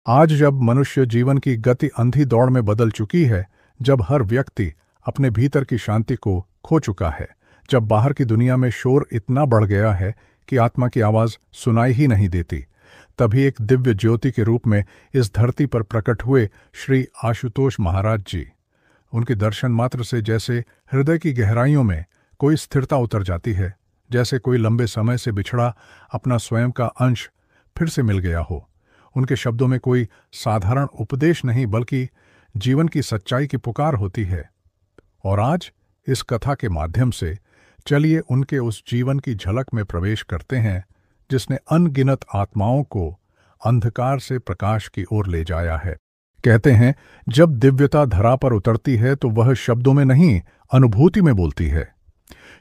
आज जब मनुष्य जीवन की गति अंधी दौड़ में बदल चुकी है, जब हर व्यक्ति अपने भीतर की शांति को खो चुका है, जब बाहर की दुनिया में शोर इतना बढ़ गया है कि आत्मा की आवाज सुनाई ही नहीं देती, तभी एक दिव्य ज्योति के रूप में इस धरती पर प्रकट हुए श्री आशुतोष महाराज जी। उनके दर्शन मात्र से जैसे हृदय की गहराइयों में कोई स्थिरता उतर जाती है, जैसे कोई लंबे समय से बिछड़ा अपना स्वयं का अंश फिर से मिल गया हो। उनके शब्दों में कोई साधारण उपदेश नहीं, बल्कि जीवन की सच्चाई की पुकार होती है। और आज इस कथा के माध्यम से चलिए उनके उस जीवन की झलक में प्रवेश करते हैं जिसने अनगिनत आत्माओं को अंधकार से प्रकाश की ओर ले जाया है। कहते हैं, जब दिव्यता धरा पर उतरती है तो वह शब्दों में नहीं, अनुभूति में बोलती है।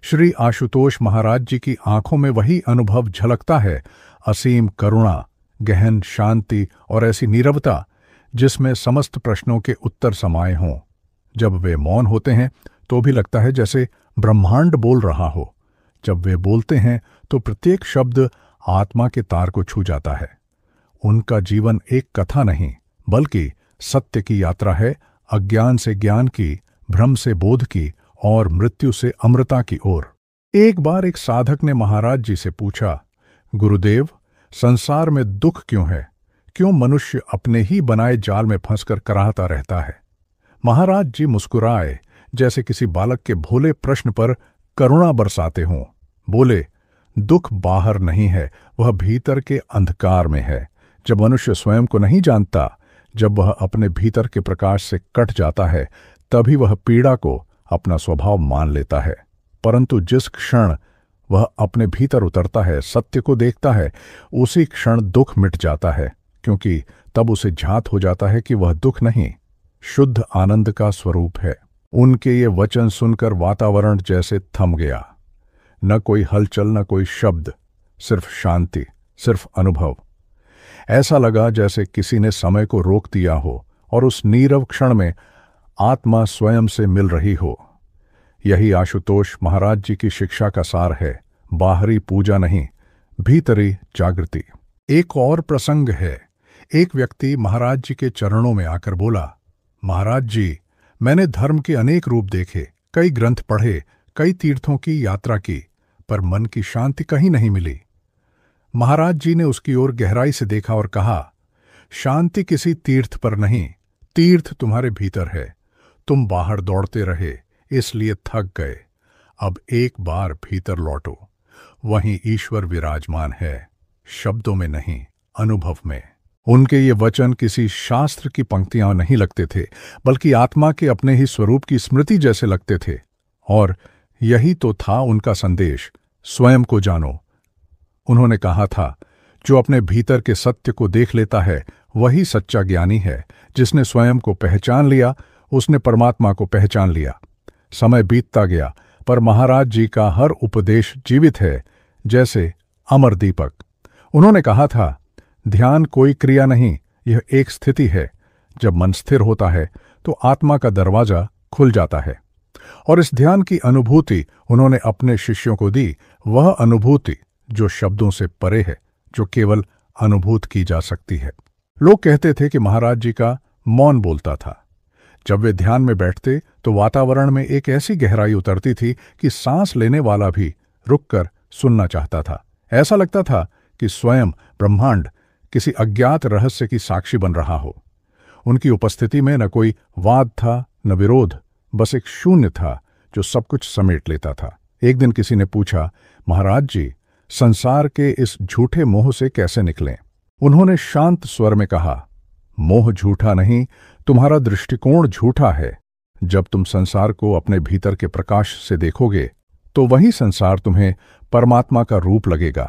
श्री आशुतोष महाराज जी की आंखों में वही अनुभव झलकता है, असीम करुणा, गहन शांति और ऐसी नीरवता जिसमें समस्त प्रश्नों के उत्तर समाये हों। जब वे मौन होते हैं तो भी लगता है जैसे ब्रह्मांड बोल रहा हो। जब वे बोलते हैं तो प्रत्येक शब्द आत्मा के तार को छू जाता है। उनका जीवन एक कथा नहीं, बल्कि सत्य की यात्रा है, अज्ञान से ज्ञान की, भ्रम से बोध की और मृत्यु से अमृता की ओर। एक बार एक साधक ने महाराज जी से पूछा, गुरुदेव, संसार में दुख क्यों है? क्यों मनुष्य अपने ही बनाए जाल में फंसकर कराहता रहता है? महाराज जी मुस्कुराए, जैसे किसी बालक के भोले प्रश्न पर करुणा बरसाते हों। बोले, दुख बाहर नहीं है, वह भीतर के अंधकार में है। जब मनुष्य स्वयं को नहीं जानता, जब वह अपने भीतर के प्रकाश से कट जाता है, तभी वह पीड़ा को अपना स्वभाव मान लेता है। परंतु जिस क्षण वह अपने भीतर उतरता है, सत्य को देखता है, उसी क्षण दुख मिट जाता है, क्योंकि तब उसे झात हो जाता है कि वह दुख नहीं, शुद्ध आनंद का स्वरूप है। उनके ये वचन सुनकर वातावरण जैसे थम गया। न कोई हलचल, न कोई शब्द, सिर्फ शांति, सिर्फ अनुभव। ऐसा लगा जैसे किसी ने समय को रोक दिया हो और उस नीरव क्षण में आत्मा स्वयं से मिल रही हो। यही आशुतोष महाराज जी की शिक्षा का सार है, बाहरी पूजा नहीं, भीतरी जागृति। एक और प्रसंग है। एक व्यक्ति महाराज जी के चरणों में आकर बोला, महाराज जी, मैंने धर्म के अनेक रूप देखे, कई ग्रंथ पढ़े, कई तीर्थों की यात्रा की, पर मन की शांति कहीं नहीं मिली। महाराज जी ने उसकी ओर गहराई से देखा और कहा, शांति किसी तीर्थ पर नहीं, तीर्थ तुम्हारे भीतर है। तुम बाहर दौड़ते रहे, इसलिए थक गए। अब एक बार भीतर लौटो, वहीं ईश्वर विराजमान है, शब्दों में नहीं, अनुभव में। उनके ये वचन किसी शास्त्र की पंक्तियां नहीं लगते थे, बल्कि आत्मा के अपने ही स्वरूप की स्मृति जैसे लगते थे। और यही तो था उनका संदेश, स्वयं को जानो। उन्होंने कहा था, जो अपने भीतर के सत्य को देख लेता है वही सच्चा ज्ञानी है। जिसने स्वयं को पहचान लिया, उसने परमात्मा को पहचान लिया। समय बीतता गया, पर महाराज जी का हर उपदेश जीवित है, जैसे अमर दीपक। उन्होंने कहा था, ध्यान कोई क्रिया नहीं, यह एक स्थिति है। जब मन स्थिर होता है तो आत्मा का दरवाजा खुल जाता है। और इस ध्यान की अनुभूति उन्होंने अपने शिष्यों को दी, वह अनुभूति जो शब्दों से परे है, जो केवल अनुभूत की जा सकती है। लोग कहते थे कि महाराज जी का मौन बोलता था। जब वे ध्यान में बैठते तो वातावरण में एक ऐसी गहराई उतरती थी कि सांस लेने वाला भी रुककर सुनना चाहता था। ऐसा लगता था कि स्वयं ब्रह्मांड किसी अज्ञात रहस्य की साक्षी बन रहा हो। उनकी उपस्थिति में न कोई वाद था, न विरोध, बस एक शून्य था जो सब कुछ समेट लेता था। एक दिन किसी ने पूछा, महाराज जी, संसार के इस झूठे मोह से कैसे निकलें? उन्होंने शांत स्वर में कहा, मोह झूठा नहीं, तुम्हारा दृष्टिकोण झूठा है। जब तुम संसार को अपने भीतर के प्रकाश से देखोगे तो वही संसार तुम्हें परमात्मा का रूप लगेगा,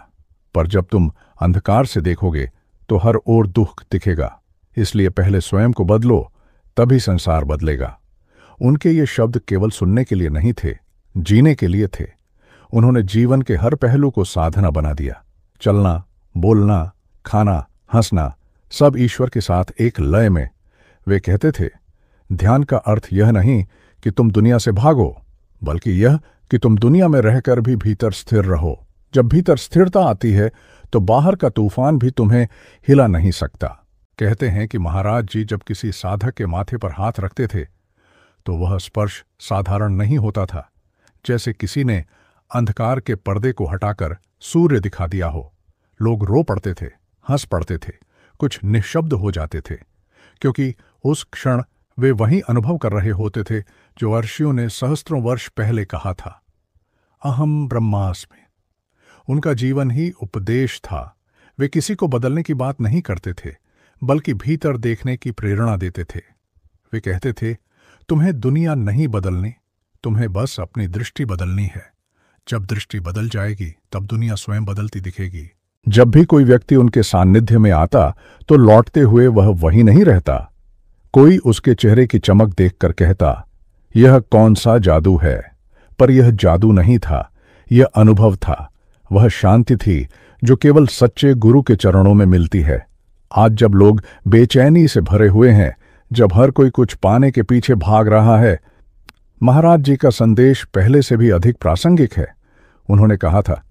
पर जब तुम अंधकार से देखोगे तो हर ओर दुख दिखेगा। इसलिए पहले स्वयं को बदलो, तभी संसार बदलेगा। उनके ये शब्द केवल सुनने के लिए नहीं थे, जीने के लिए थे। उन्होंने जीवन के हर पहलू को साधना बना दिया। चलना, बोलना, खाना, हंसना, सब ईश्वर के साथ एक लय में। वे कहते थे, ध्यान का अर्थ यह नहीं कि तुम दुनिया से भागो, बल्कि यह कि तुम दुनिया में रहकर भी भीतर स्थिर रहो। जब भीतर स्थिरता आती है तो बाहर का तूफान भी तुम्हें हिला नहीं सकता। कहते हैं कि महाराज जी जब किसी साधक के माथे पर हाथ रखते थे तो वह स्पर्श साधारण नहीं होता था, जैसे किसी ने अंधकार के पर्दे को हटाकर सूर्य दिखा दिया हो। लोग रो पड़ते थे, हंस पड़ते थे, कुछ निःशब्द हो जाते थे, क्योंकि उस क्षण वे वही अनुभव कर रहे होते थे जो ऋषियों ने सहस्त्रों वर्ष पहले कहा था। अहम ब्रह्मास्मि। उनका जीवन ही उपदेश था। वे किसी को बदलने की बात नहीं करते थे, बल्कि भीतर देखने की प्रेरणा देते थे। वे कहते थे, तुम्हें दुनिया नहीं बदलनी, तुम्हें बस अपनी दृष्टि बदलनी है। जब दृष्टि बदल जाएगी तब दुनिया स्वयं बदलती दिखेगी। जब भी कोई व्यक्ति उनके सान्निध्य में आता तो लौटते हुए वह वही नहीं रहता। कोई उसके चेहरे की चमक देखकर कहता, यह कौन सा जादू है। पर यह जादू नहीं था, यह अनुभव था। वह शांति थी जो केवल सच्चे गुरु के चरणों में मिलती है। आज जब लोग बेचैनी से भरे हुए हैं, जब हर कोई कुछ पाने के पीछे भाग रहा है, महाराज जी का संदेश पहले से भी अधिक प्रासंगिक है। उन्होंने कहा था,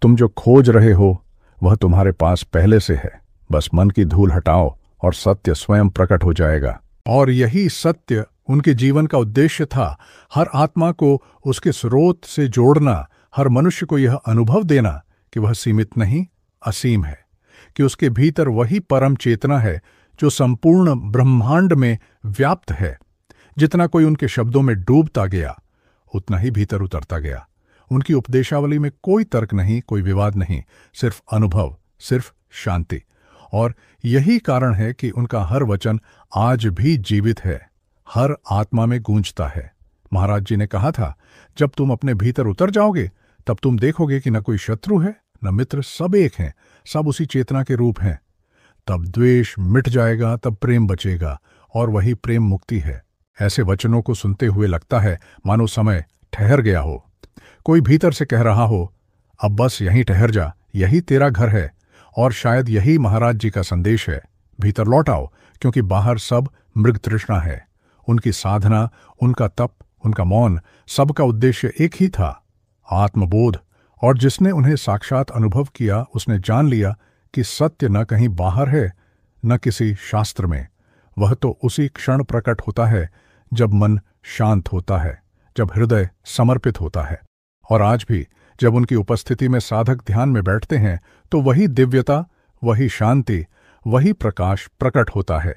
तुम जो खोज रहे हो वह तुम्हारे पास पहले से है। बस मन की धूल हटाओ और सत्य स्वयं प्रकट हो जाएगा। और यही सत्य उनके जीवन का उद्देश्य था। हर आत्मा को उसके स्रोत से जोड़ना, हर मनुष्य को यह अनुभव देना कि वह सीमित नहीं, असीम है, कि उसके भीतर वही परम चेतना है जो संपूर्ण ब्रह्मांड में व्याप्त है। जितना कोई उनके शब्दों में डूबता गया, उतना ही भीतर उतरता गया। उनकी उपदेशावली में कोई तर्क नहीं, कोई विवाद नहीं, सिर्फ अनुभव, सिर्फ शांति। और यही कारण है कि उनका हर वचन आज भी जीवित है, हर आत्मा में गूंजता है। महाराज जी ने कहा था, जब तुम अपने भीतर उतर जाओगे तब तुम देखोगे कि न कोई शत्रु है न मित्र, सब एक हैं, सब उसी चेतना के रूप हैं। तब द्वेष मिट जाएगा, तब प्रेम बचेगा, और वही प्रेम मुक्ति है। ऐसे वचनों को सुनते हुए लगता है मानो समय ठहर गया हो। कोई भीतर से कह रहा हो, अब बस यहीं ठहर जा, यही तेरा घर है। और शायद यही महाराज जी का संदेश है, भीतर लौट आओ, क्योंकि बाहर सब मृग तृष्णा है। उनकी साधना, उनका तप, उनका मौन, सबका उद्देश्य एक ही था, आत्मबोध। और जिसने उन्हें साक्षात अनुभव किया उसने जान लिया कि सत्य न कहीं बाहर है न किसी शास्त्र में। वह तो उसी क्षण प्रकट होता है जब मन शांत होता है, जब हृदय समर्पित होता है। और आज भी जब उनकी उपस्थिति में साधक ध्यान में बैठते हैं तो वही दिव्यता, वही शांति, वही प्रकाश प्रकट होता है।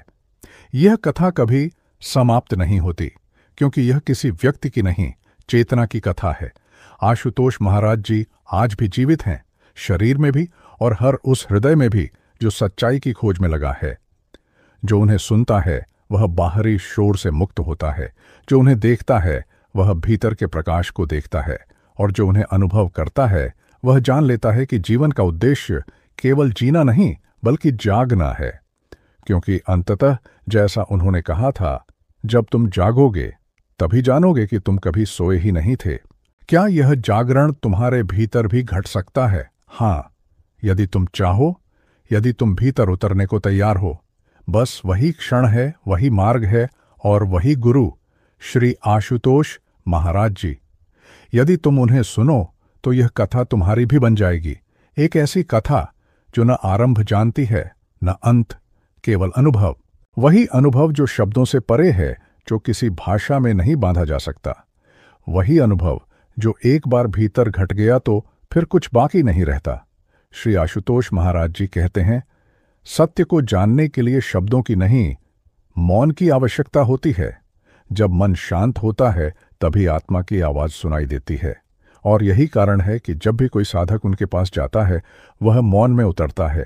यह कथा कभी समाप्त नहीं होती, क्योंकि यह किसी व्यक्ति की नहीं, चेतना की कथा है। आशुतोष महाराज जी आज भी जीवित हैं, शरीर में भी और हर उस हृदय में भी जो सच्चाई की खोज में लगा है। जो उन्हें सुनता है वह बाहरी शोर से मुक्त होता है, जो उन्हें देखता है वह भीतर के प्रकाश को देखता है, और जो उन्हें अनुभव करता है वह जान लेता है कि जीवन का उद्देश्य केवल जीना नहीं बल्कि जागना है। क्योंकि अंततः जैसा उन्होंने कहा था, जब तुम जागोगे तभी जानोगे कि तुम कभी सोए ही नहीं थे। क्या यह जागरण तुम्हारे भीतर भी घट सकता है? हाँ, यदि तुम चाहो, यदि तुम भीतर उतरने को तैयार हो। बस वही क्षण है, वही मार्ग है और वही गुरु श्री आशुतोष महाराज जी। यदि तुम उन्हें सुनो तो यह कथा तुम्हारी भी बन जाएगी, एक ऐसी कथा जो न आरंभ जानती है न अंत, केवल अनुभव। वही अनुभव जो शब्दों से परे है, जो किसी भाषा में नहीं बांधा जा सकता। वही अनुभव जो एक बार भीतर घट गया तो फिर कुछ बाकी नहीं रहता। श्री आशुतोष महाराज जी कहते हैं, सत्य को जानने के लिए शब्दों की नहीं, मौन की आवश्यकता होती है। जब मन शांत होता है तभी आत्मा की आवाज सुनाई देती है। और यही कारण है कि जब भी कोई साधक उनके पास जाता है वह मौन में उतरता है,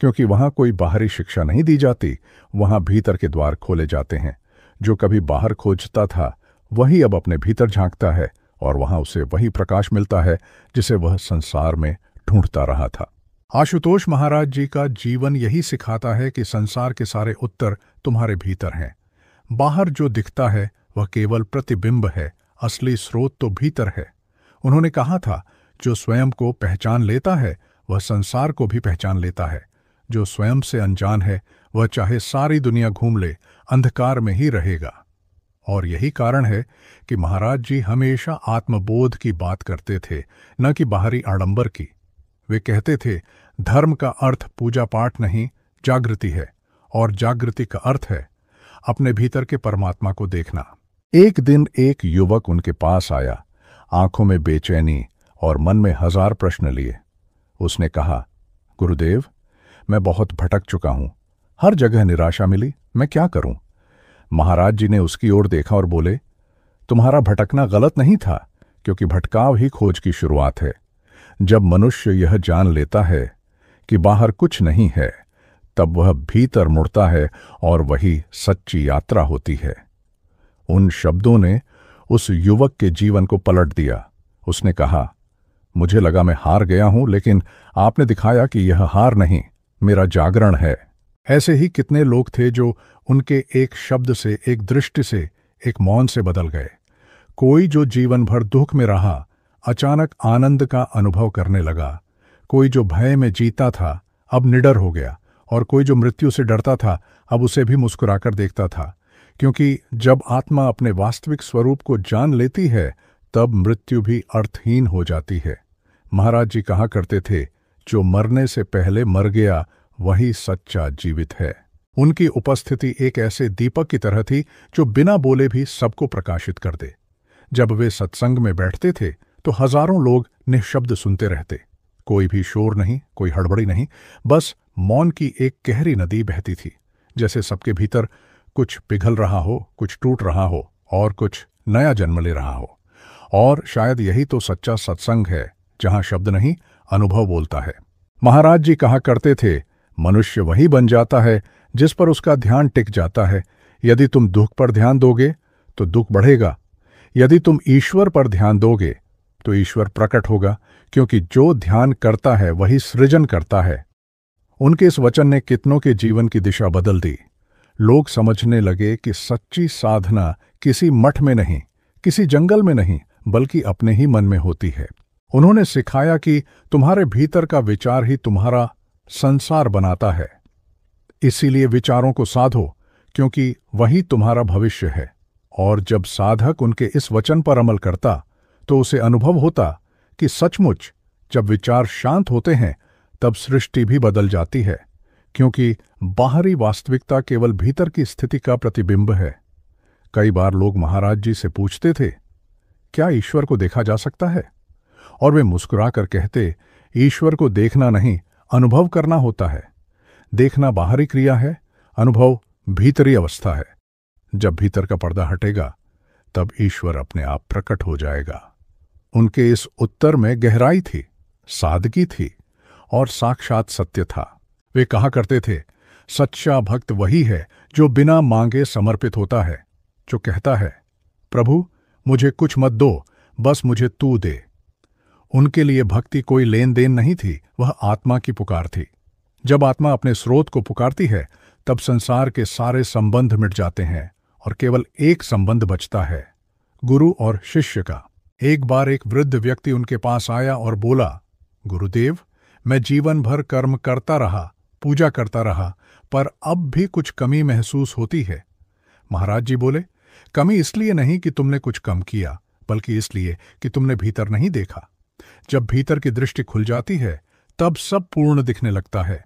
क्योंकि वहां कोई बाहरी शिक्षा नहीं दी जाती, वहां भीतर के द्वार खोले जाते हैं। जो कभी बाहर खोजता था वही अब अपने भीतर झांकता है, और वहां उसे वही प्रकाश मिलता है जिसे वह संसार में ढूंढता रहा था। आशुतोष महाराज जी का जीवन यही सिखाता है कि संसार के सारे उत्तर तुम्हारे भीतर हैं। बाहर जो दिखता है वह केवल प्रतिबिंब है, असली स्रोत तो भीतर है। उन्होंने कहा था, जो स्वयं को पहचान लेता है वह संसार को भी पहचान लेता है। जो स्वयं से अनजान है वह चाहे सारी दुनिया घूम ले, अंधकार में ही रहेगा। और यही कारण है कि महाराज जी हमेशा आत्मबोध की बात करते थे, न कि बाहरी आडंबर की। वे कहते थे, धर्म का अर्थ पूजा पाठ नहीं, जागृति है। और जागृति का अर्थ है अपने भीतर के परमात्मा को देखना। एक दिन एक युवक उनके पास आया, आंखों में बेचैनी और मन में 1000 प्रश्न लिए। उसने कहा, गुरुदेव, मैं बहुत भटक चुका हूं, हर जगह निराशा मिली, मैं क्या करूं? महाराज जी ने उसकी ओर देखा और बोले, तुम्हारा भटकना गलत नहीं था, क्योंकि भटकाव ही खोज की शुरुआत है। जब मनुष्य यह जान लेता है कि बाहर कुछ नहीं है, तब वह भीतर मुड़ता है और वही सच्ची यात्रा होती है। उन शब्दों ने उस युवक के जीवन को पलट दिया। उसने कहा, मुझे लगा मैं हार गया हूं, लेकिन आपने दिखाया कि यह हार नहीं, मेरा जागरण है। ऐसे ही कितने लोग थे जो उनके एक शब्द से, एक दृष्टि से, एक मौन से बदल गए। कोई जो जीवन भर दुख में रहा, अचानक आनंद का अनुभव करने लगा। कोई जो भय में जीता था, अब निडर हो गया। और कोई जो मृत्यु से डरता था, अब उसे भी मुस्कुराकर देखता था। क्योंकि जब आत्मा अपने वास्तविक स्वरूप को जान लेती है, तब मृत्यु भी अर्थहीन हो जाती है। महाराज जी कहा करते थे, जो मरने से पहले मर गया वही सच्चा जीवित है। उनकी उपस्थिति एक ऐसे दीपक की तरह थी जो बिना बोले भी सबको प्रकाशित कर दे। जब वे सत्संग में बैठते थे तो हजारों लोग निःशब्द सुनते रहते। कोई भी शोर नहीं, कोई हड़बड़ी नहीं, बस मौन की एक गहरी नदी बहती थी। जैसे सबके भीतर कुछ पिघल रहा हो, कुछ टूट रहा हो और कुछ नया जन्म ले रहा हो। और शायद यही तो सच्चा सत्संग है, जहां शब्द नहीं, अनुभव बोलता है। महाराज जी कहा करते थे, मनुष्य वही बन जाता है जिस पर उसका ध्यान टिक जाता है। यदि तुम दुख पर ध्यान दोगे तो दुख बढ़ेगा, यदि तुम ईश्वर पर ध्यान दोगे तो ईश्वर प्रकट होगा, क्योंकि जो ध्यान करता है वही सृजन करता है। उनके इस वचन ने कितनों के जीवन की दिशा बदल दी। लोग समझने लगे कि सच्ची साधना किसी मठ में नहीं, किसी जंगल में नहीं, बल्कि अपने ही मन में होती है। उन्होंने सिखाया कि तुम्हारे भीतर का विचार ही तुम्हारा संसार बनाता है। इसीलिए विचारों को साधो, क्योंकि वही तुम्हारा भविष्य है। और जब साधक उनके इस वचन पर अमल करता तो उसे अनुभव होता कि सचमुच जब विचार शांत होते हैं तब सृष्टि भी बदल जाती है, क्योंकि बाहरी वास्तविकता केवल भीतर की स्थिति का प्रतिबिंब है। कई बार लोग महाराज जी से पूछते थे, क्या ईश्वर को देखा जा सकता है? और वे मुस्कुराकर कहते, ईश्वर को देखना नहीं, अनुभव करना होता है। देखना बाहरी क्रिया है, अनुभव भीतरी अवस्था है। जब भीतर का पर्दा हटेगा तब ईश्वर अपने आप प्रकट हो जाएगा। उनके इस उत्तर में गहराई थी, सादगी थी और साक्षात सत्य था। वे कहा करते थे, सच्चा भक्त वही है जो बिना मांगे समर्पित होता है, जो कहता है, प्रभु मुझे कुछ मत दो, बस मुझे तू दे। उनके लिए भक्ति कोई लेन देन नहीं थी, वह आत्मा की पुकार थी। जब आत्मा अपने स्रोत को पुकारती है तब संसार के सारे संबंध मिट जाते हैं और केवल एक संबंध बचता है, गुरु और शिष्य का। एक बार एक वृद्ध व्यक्ति उनके पास आया और बोला, गुरुदेव, मैं जीवन भर कर्म करता रहा, पूजा करता रहा, पर अब भी कुछ कमी महसूस होती है। महाराज जी बोले, कमी इसलिए नहीं कि तुमने कुछ कम किया, बल्कि इसलिए कि तुमने भीतर नहीं देखा। जब भीतर की दृष्टि खुल जाती है तब सब पूर्ण दिखने लगता है।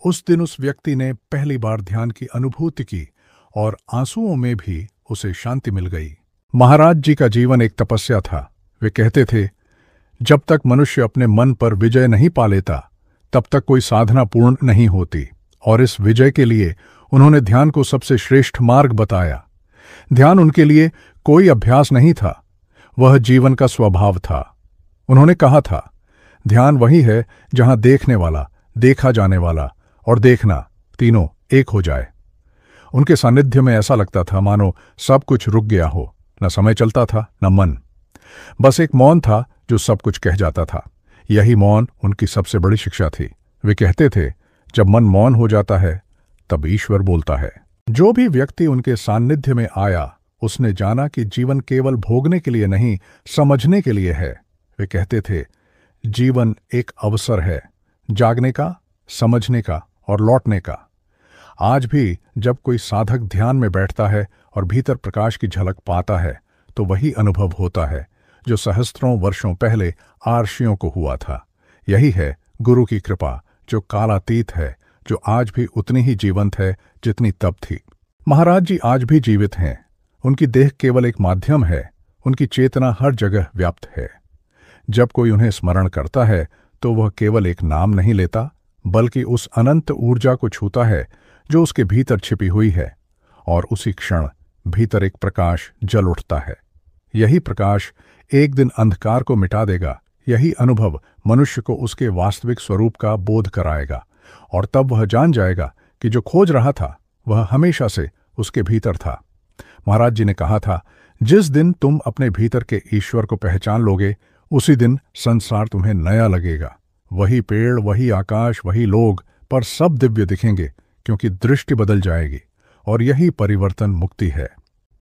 उस दिन उस व्यक्ति ने पहली बार ध्यान की अनुभूति की और आंसुओं में भी उसे शांति मिल गई। महाराज जी का जीवन एक तपस्या था। वे कहते थे, जब तक मनुष्य अपने मन पर विजय नहीं पा लेता तब तक कोई साधना पूर्ण नहीं होती। और इस विजय के लिए उन्होंने ध्यान को सबसे श्रेष्ठ मार्ग बताया। ध्यान उनके लिए कोई अभ्यास नहीं था, वह जीवन का स्वभाव था। उन्होंने कहा था, ध्यान वही है जहां देखने वाला, देखा जाने वाला और देखना तीनों एक हो जाए। उनके सानिध्य में ऐसा लगता था मानो सब कुछ रुक गया हो, न समय चलता था न मन, बस एक मौन था जो सब कुछ कह जाता था। यही मौन उनकी सबसे बड़ी शिक्षा थी। वे कहते थे, जब मन मौन हो जाता है तब ईश्वर बोलता है। जो भी व्यक्ति उनके सानिध्य में आया उसने जाना कि जीवन केवल भोगने के लिए नहीं, समझने के लिए है। वे कहते थे, जीवन एक अवसर है, जागने का, समझने का और लौटने का। आज भी जब कोई साधक ध्यान में बैठता है और भीतर प्रकाश की झलक पाता है तो वही अनुभव होता है जो सहस्त्रों वर्षों पहले आर्षियों को हुआ था। यही है गुरु की कृपा, जो कालातीत है, जो आज भी उतनी ही जीवंत है जितनी तब थी। महाराज जी आज भी जीवित हैं। उनकी देह केवल एक माध्यम है, उनकी चेतना हर जगह व्याप्त है। जब कोई उन्हें स्मरण करता है तो वह केवल एक नाम नहीं लेता, बल्कि उस अनंत ऊर्जा को छूता है जो उसके भीतर छिपी हुई है, और उसी क्षण भीतर एक प्रकाश जल उठता है। यही प्रकाश एक दिन अंधकार को मिटा देगा। यही अनुभव मनुष्य को उसके वास्तविक स्वरूप का बोध कराएगा, और तब वह जान जाएगा कि जो खोज रहा था वह हमेशा से उसके भीतर था। महाराज जी ने कहा था, जिस दिन तुम अपने भीतर के ईश्वर को पहचान लोगे, उसी दिन संसार तुम्हें नया लगेगा। वही पेड़, वही आकाश, वही लोग, पर सब दिव्य दिखेंगे, क्योंकि दृष्टि बदल जाएगी, और यही परिवर्तन मुक्ति है।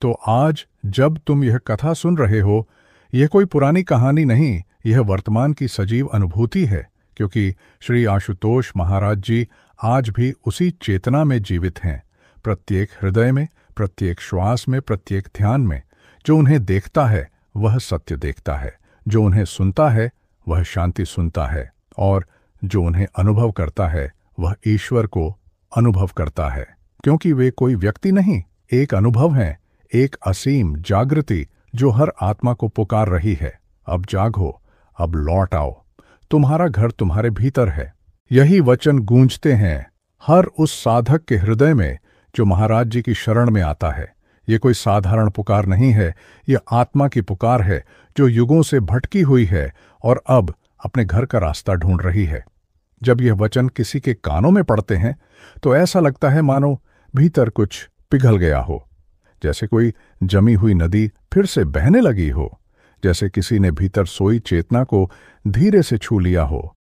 तो आज जब तुम यह कथा सुन रहे हो, यह कोई पुरानी कहानी नहीं, यह वर्तमान की सजीव अनुभूति है, क्योंकि श्री आशुतोष महाराज जी आज भी उसी चेतना में जीवित हैं। प्रत्येक हृदय में, प्रत्येक श्वास में, प्रत्येक ध्यान में। जो उन्हें देखता है वह सत्य देखता है, जो उन्हें सुनता है वह शांति सुनता है, और जो उन्हें अनुभव करता है वह ईश्वर को अनुभव करता है। क्योंकि वे कोई व्यक्ति नहीं, एक अनुभव है, एक असीम जागृति जो हर आत्मा को पुकार रही है, अब जागो, अब लौट आओ, तुम्हारा घर तुम्हारे भीतर है। यही वचन गूंजते हैं हर उस साधक के हृदय में जो महाराज जी की शरण में आता है। ये कोई साधारण पुकार नहीं है, यह आत्मा की पुकार है जो युगों से भटकी हुई है और अब अपने घर का रास्ता ढूंढ रही है। जब यह वचन किसी के कानों में पड़ते हैं तो ऐसा लगता है मानो भीतर कुछ पिघल गया हो, जैसे कोई जमी हुई नदी फिर से बहने लगी हो, जैसे किसी ने भीतर सोई चेतना को धीरे से छू लिया हो।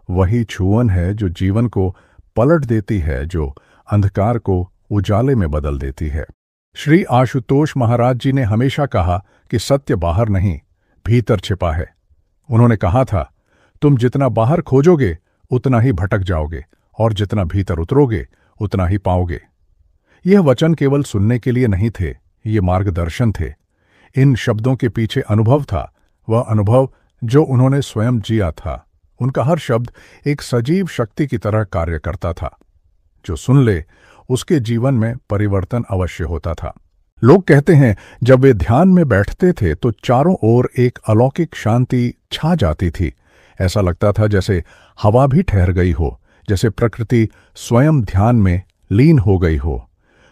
वही छुअन है जो जीवन को पलट देती है, जो अंधकार को उजाले में बदल देती है। श्री आशुतोष महाराज जी ने हमेशा कहा कि सत्य बाहर नहीं, भीतर छिपा है। उन्होंने कहा था, तुम जितना बाहर खोजोगे उतना ही भटक जाओगे, और जितना भीतर उतरोगे उतना ही पाओगे। यह वचन केवल सुनने के लिए नहीं थे, ये मार्गदर्शन थे। इन शब्दों के पीछे अनुभव था, वह अनुभव जो उन्होंने स्वयं जिया था। उनका हर शब्द एक सजीव शक्ति की तरह कार्य करता था। जो सुन ले उसके जीवन में परिवर्तन अवश्य होता था। लोग कहते हैं जब वे ध्यान में बैठते थे तो चारों ओर एक अलौकिक शांति छा जाती थी। ऐसा लगता था जैसे हवा भी ठहर गई हो, जैसे प्रकृति स्वयं ध्यान में लीन हो गई हो।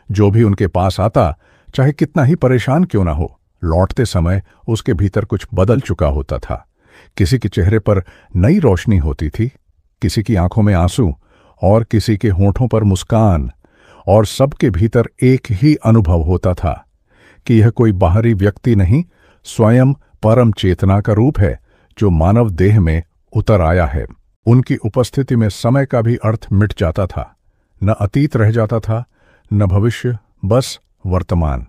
जो भी उनके पास आता, चाहे कितना ही परेशान क्यों ना हो, लौटते समय उसके भीतर कुछ बदल चुका होता था। किसी के चेहरे पर नई रोशनी होती थी, किसी की आंखों में आंसू और किसी के होंठों पर मुस्कान, और सबके भीतर एक ही अनुभव होता था कि यह कोई बाहरी व्यक्ति नहीं, स्वयं परम चेतना का रूप है जो मानव देह में उतर आया है। उनकी उपस्थिति में समय का भी अर्थ मिट जाता था। न अतीत रह जाता था, न भविष्य, बस वर्तमान।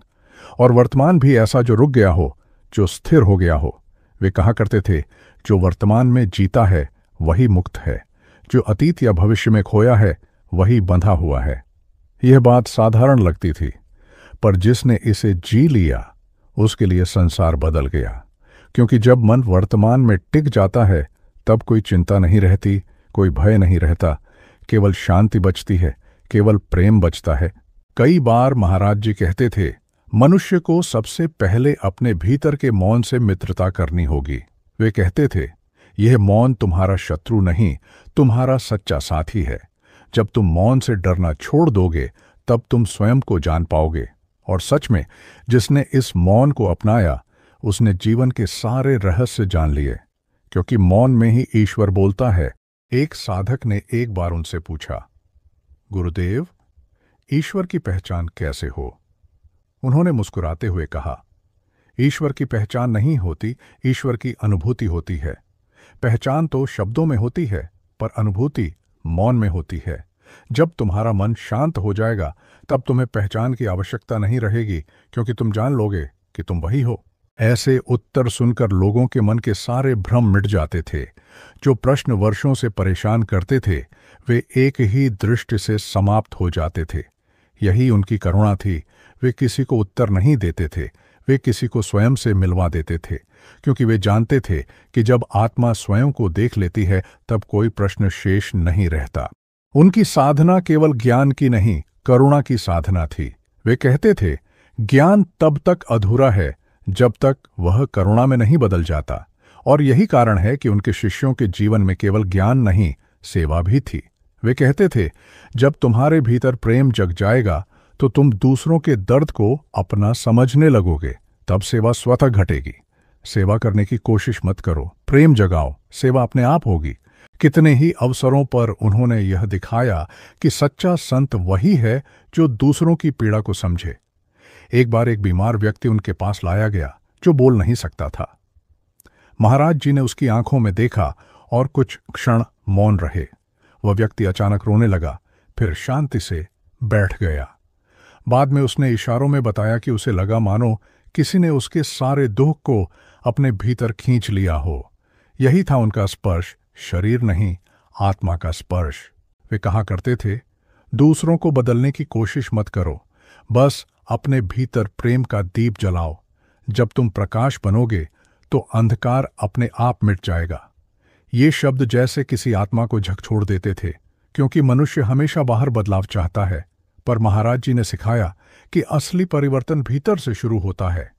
और वर्तमान भी ऐसा जो रुक गया हो, जो स्थिर हो गया हो। वे कहा करते थे, जो वर्तमान में जीता है वही मुक्त है, जो अतीत या भविष्य में खोया है वही बंधा हुआ है। यह बात साधारण लगती थी, पर जिसने इसे जी लिया उसके लिए संसार बदल गया। क्योंकि जब मन वर्तमान में टिक जाता है तब कोई चिंता नहीं रहती, कोई भय नहीं रहता, केवल शांति बचती है, केवल प्रेम बचता है। कई बार महाराज जी कहते थे, मनुष्य को सबसे पहले अपने भीतर के मौन से मित्रता करनी होगी। वे कहते थे, यह मौन तुम्हारा शत्रु नहीं, तुम्हारा सच्चा साथी है। जब तुम मौन से डरना छोड़ दोगे तब तुम स्वयं को जान पाओगे। और सच में जिसने इस मौन को अपनाया उसने जीवन के सारे रहस्य जान लिए, क्योंकि मौन में ही ईश्वर बोलता है। एक साधक ने एक बार उनसे पूछा, गुरुदेव, ईश्वर की पहचान कैसे हो? उन्होंने मुस्कुराते हुए कहा, ईश्वर की पहचान नहीं होती, ईश्वर की अनुभूति होती है। पहचान तो शब्दों में होती है, पर अनुभूति मौन में होती है। जब तुम्हारा मन शांत हो जाएगा तब तुम्हें पहचान की आवश्यकता नहीं रहेगी, क्योंकि तुम जान लोगे कि तुम वही हो। ऐसे उत्तर सुनकर लोगों के मन के सारे भ्रम मिट जाते थे। जो प्रश्न वर्षों से परेशान करते थे वे एक ही दृष्टि से समाप्त हो जाते थे। यही उनकी करुणा थी। वे किसी को उत्तर नहीं देते थे, वे किसी को स्वयं से मिलवा देते थे, क्योंकि वे जानते थे कि जब आत्मा स्वयं को देख लेती है तब कोई प्रश्न शेष नहीं रहता। उनकी साधना केवल ज्ञान की नहीं, करुणा की साधना थी। वे कहते थे, ज्ञान तब तक अधूरा है जब तक वह करुणा में नहीं बदल जाता। और यही कारण है कि उनके शिष्यों के जीवन में केवल ज्ञान नहीं, सेवा भी थी। वे कहते थे, जब तुम्हारे भीतर प्रेम जग जाएगा तो तुम दूसरों के दर्द को अपना समझने लगोगे, तब सेवा स्वतः घटेगी। सेवा करने की कोशिश मत करो, प्रेम जगाओ, सेवा अपने आप होगी। कितने ही अवसरों पर उन्होंने यह दिखाया कि सच्चा संत वही है जो दूसरों की पीड़ा को समझे। एक बार एक बीमार व्यक्ति उनके पास लाया गया जो बोल नहीं सकता था। महाराज जी ने उसकी आंखों में देखा और कुछ क्षण मौन रहे। वह व्यक्ति अचानक रोने लगा, फिर शांति से बैठ गया। बाद में उसने इशारों में बताया कि उसे लगा मानो किसी ने उसके सारे दुख को अपने भीतर खींच लिया हो। यही था उनका स्पर्श, शरीर नहीं, आत्मा का स्पर्श। वे कहा करते थे, दूसरों को बदलने की कोशिश मत करो, बस अपने भीतर प्रेम का दीप जलाओ। जब तुम प्रकाश बनोगे तो अंधकार अपने आप मिट जाएगा। ये शब्द जैसे किसी आत्मा को झकझोर देते थे, क्योंकि मनुष्य हमेशा बाहर बदलाव चाहता है, पर महाराज जी ने सिखाया कि असली परिवर्तन भीतर से शुरू होता है।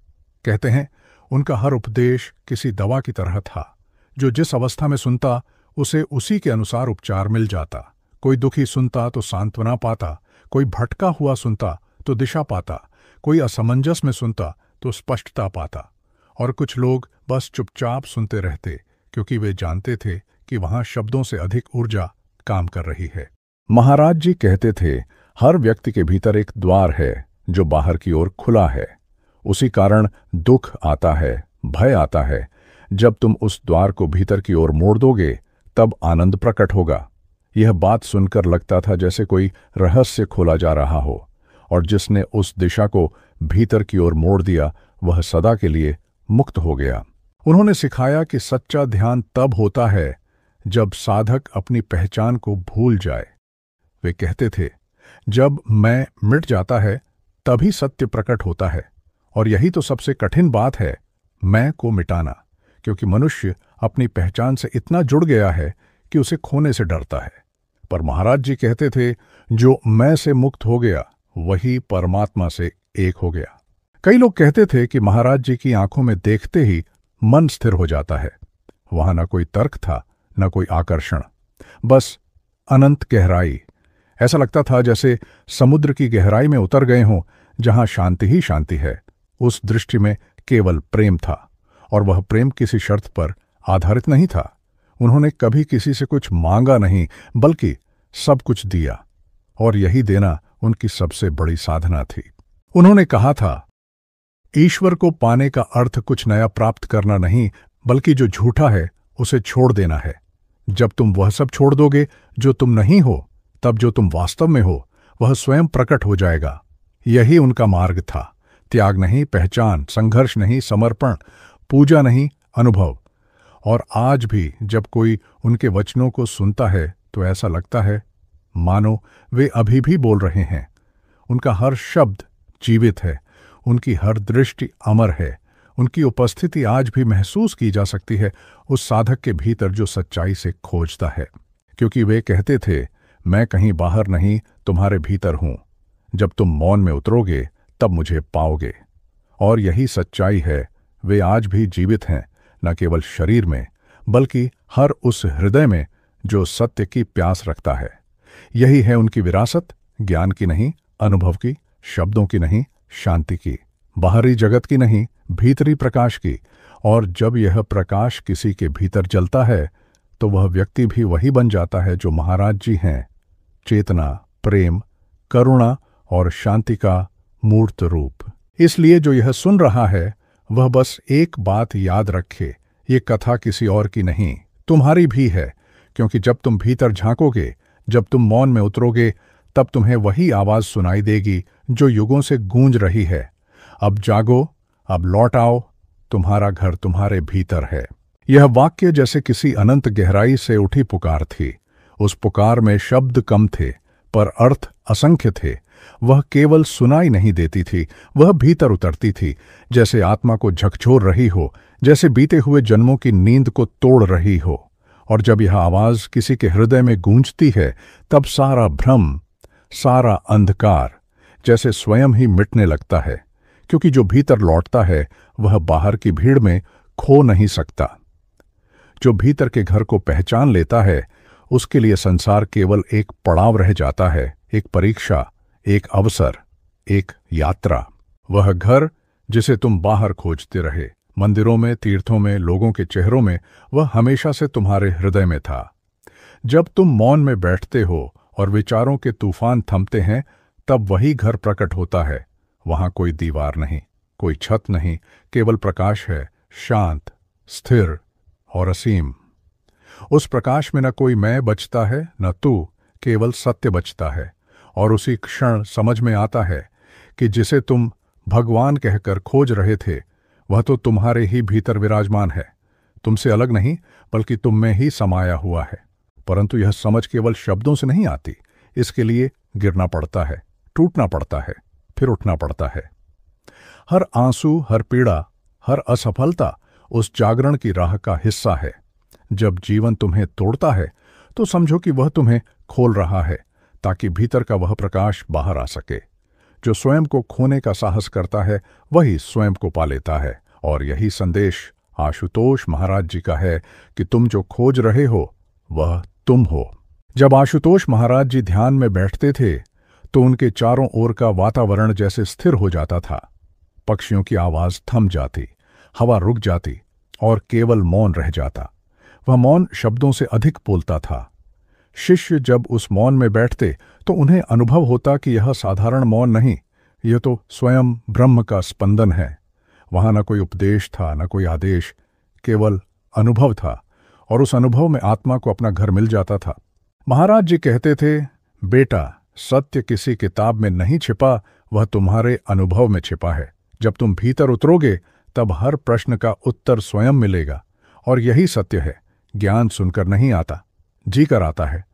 कहते हैं, उनका हर उपदेश किसी दवा की तरह था। जो जिस अवस्था में सुनता उसे उसी के अनुसार उपचार मिल जाता। कोई दुखी सुनता तो सांत्वना पाता, कोई भटका हुआ सुनता तो दिशा पाता, कोई असमंजस में सुनता तो स्पष्टता पाता, और कुछ लोग बस चुपचाप सुनते रहते, क्योंकि वे जानते थे कि वहां शब्दों से अधिक ऊर्जा काम कर रही है। महाराज जी कहते थे, हर व्यक्ति के भीतर एक द्वार है जो बाहर की ओर खुला है। उसी कारण दुख आता है, भय आता है। जब तुम उस द्वार को भीतर की ओर मोड़ दोगे तब आनंद प्रकट होगा। यह बात सुनकर लगता था जैसे कोई रहस्य खोला जा रहा हो, और जिसने उस दिशा को भीतर की ओर मोड़ दिया वह सदा के लिए मुक्त हो गया। उन्होंने सिखाया कि सच्चा ध्यान तब होता है जब साधक अपनी पहचान को भूल जाए। वे कहते थे, जब मैं मिट जाता है तभी सत्य प्रकट होता है, और यही तो सबसे कठिन बात है, मैं को मिटाना, क्योंकि मनुष्य अपनी पहचान से इतना जुड़ गया है कि उसे खोने से डरता है। पर महाराज जी कहते थे, जो मैं से मुक्त हो गया वही परमात्मा से एक हो गया। कई लोग कहते थे कि महाराज जी की आंखों में देखते ही मन स्थिर हो जाता है। वहां न कोई तर्क था, न कोई आकर्षण, बस अनंत गहराई। ऐसा लगता था जैसे समुद्र की गहराई में उतर गए हों, जहां शांति ही शांति है। उस दृष्टि में केवल प्रेम था, और वह प्रेम किसी शर्त पर आधारित नहीं था। उन्होंने कभी किसी से कुछ मांगा नहीं, बल्कि सब कुछ दिया, और यही देना उनकी सबसे बड़ी साधना थी। उन्होंने कहा था, ईश्वर को पाने का अर्थ कुछ नया प्राप्त करना नहीं, बल्कि जो झूठा है उसे छोड़ देना है। जब तुम वह सब छोड़ दोगे जो तुम नहीं हो, तब जो तुम वास्तव में हो वह स्वयं प्रकट हो जाएगा। यही उनका मार्ग था। त्याग नहीं पहचान, संघर्ष नहीं समर्पण, पूजा नहीं अनुभव। और आज भी जब कोई उनके वचनों को सुनता है तो ऐसा लगता है मानो वे अभी भी बोल रहे हैं। उनका हर शब्द जीवित है, उनकी हर दृष्टि अमर है। उनकी उपस्थिति आज भी महसूस की जा सकती है उस साधक के भीतर जो सच्चाई से खोजता है, क्योंकि वे कहते थे, मैं कहीं बाहर नहीं, तुम्हारे भीतर हूं। जब तुम मौन में उतरोगे तब मुझे पाओगे। और यही सच्चाई है, वे आज भी जीवित हैं, न केवल शरीर में बल्कि हर उस हृदय में जो सत्य की प्यास रखता है। यही है उनकी विरासत, ज्ञान की नहीं, अनुभव की, शब्दों की नहीं, शांति की, बाहरी जगत की नहीं, भीतरी प्रकाश की। और जब यह प्रकाश किसी के भीतर जलता है तो वह व्यक्ति भी वही बन जाता है जो महाराज जी हैं, चेतना, प्रेम, करुणा और शांति का मूर्त रूप। इसलिए जो यह सुन रहा है वह बस एक बात याद रखे, ये कथा किसी और की नहीं, तुम्हारी भी है। क्योंकि जब तुम भीतर झांकोगे, जब तुम मौन में उतरोगे, तब तुम्हें वही आवाज सुनाई देगी जो युगों से गूंज रही है, अब जागो, अब लौट आओ, तुम्हारा घर तुम्हारे भीतर है। यह वाक्य जैसे किसी अनंत गहराई से उठी पुकार थी। उस पुकार में शब्द कम थे पर अर्थ असंख्य थे। वह केवल सुनाई नहीं देती थी, वह भीतर उतरती थी, जैसे आत्मा को झकझोर रही हो, जैसे बीते हुए जन्मों की नींद को तोड़ रही हो। और जब यह आवाज किसी के हृदय में गूंजती है तब सारा भ्रम, सारा अंधकार जैसे स्वयं ही मिटने लगता है, क्योंकि जो भीतर लौटता है वह बाहर की भीड़ में खो नहीं सकता। जो भीतर के घर को पहचान लेता है उसके लिए संसार केवल एक पड़ाव रह जाता है, एक परीक्षा, एक अवसर, एक यात्रा। वह घर जिसे तुम बाहर खोजते रहे, मंदिरों में, तीर्थों में, लोगों के चेहरों में, वह हमेशा से तुम्हारे हृदय में था। जब तुम मौन में बैठते हो और विचारों के तूफान थमते हैं तब वही घर प्रकट होता है। वहां कोई दीवार नहीं, कोई छत नहीं, केवल प्रकाश है, शांत, स्थिर और असीम। उस प्रकाश में न कोई मैं बचता है न तू, केवल सत्य बचता है। और उसी क्षण समझ में आता है कि जिसे तुम भगवान कहकर खोज रहे थे वह तो तुम्हारे ही भीतर विराजमान है, तुमसे अलग नहीं बल्कि तुम में ही समाया हुआ है। परंतु यह समझ केवल शब्दों से नहीं आती, इसके लिए गिरना पड़ता है, टूटना पड़ता है, फिर उठना पड़ता है। हर आंसू, हर पीड़ा, हर असफलता उस जागरण की राह का हिस्सा है। जब जीवन तुम्हें तोड़ता है तो समझो कि वह तुम्हें खोल रहा है ताकि भीतर का वह प्रकाश बाहर आ सके। जो स्वयं को खोने का साहस करता है वही स्वयं को पा लेता है। और यही संदेश आशुतोष महाराज जी का है कि तुम जो खोज रहे हो वह तुम हो। जब आशुतोष महाराज जी ध्यान में बैठते थे तो उनके चारों ओर का वातावरण जैसे स्थिर हो जाता था। पक्षियों की आवाज थम जाती, हवा रुक जाती और केवल मौन रह जाता। वह मौन शब्दों से अधिक बोलता था। शिष्य जब उस मौन में बैठते तो उन्हें अनुभव होता कि यह साधारण मौन नहीं, यह तो स्वयं ब्रह्म का स्पंदन है। वहां न कोई उपदेश था, न कोई आदेश, केवल अनुभव था। और उस अनुभव में आत्मा को अपना घर मिल जाता था। महाराज जी कहते थे, बेटा, सत्य किसी किताब में नहीं छिपा, वह तुम्हारे अनुभव में छिपा है। जब तुम भीतर उतरोगे तब हर प्रश्न का उत्तर स्वयं मिलेगा। और यही सत्य है। ज्ञान सुनकर नहीं आता, जी कर आता है।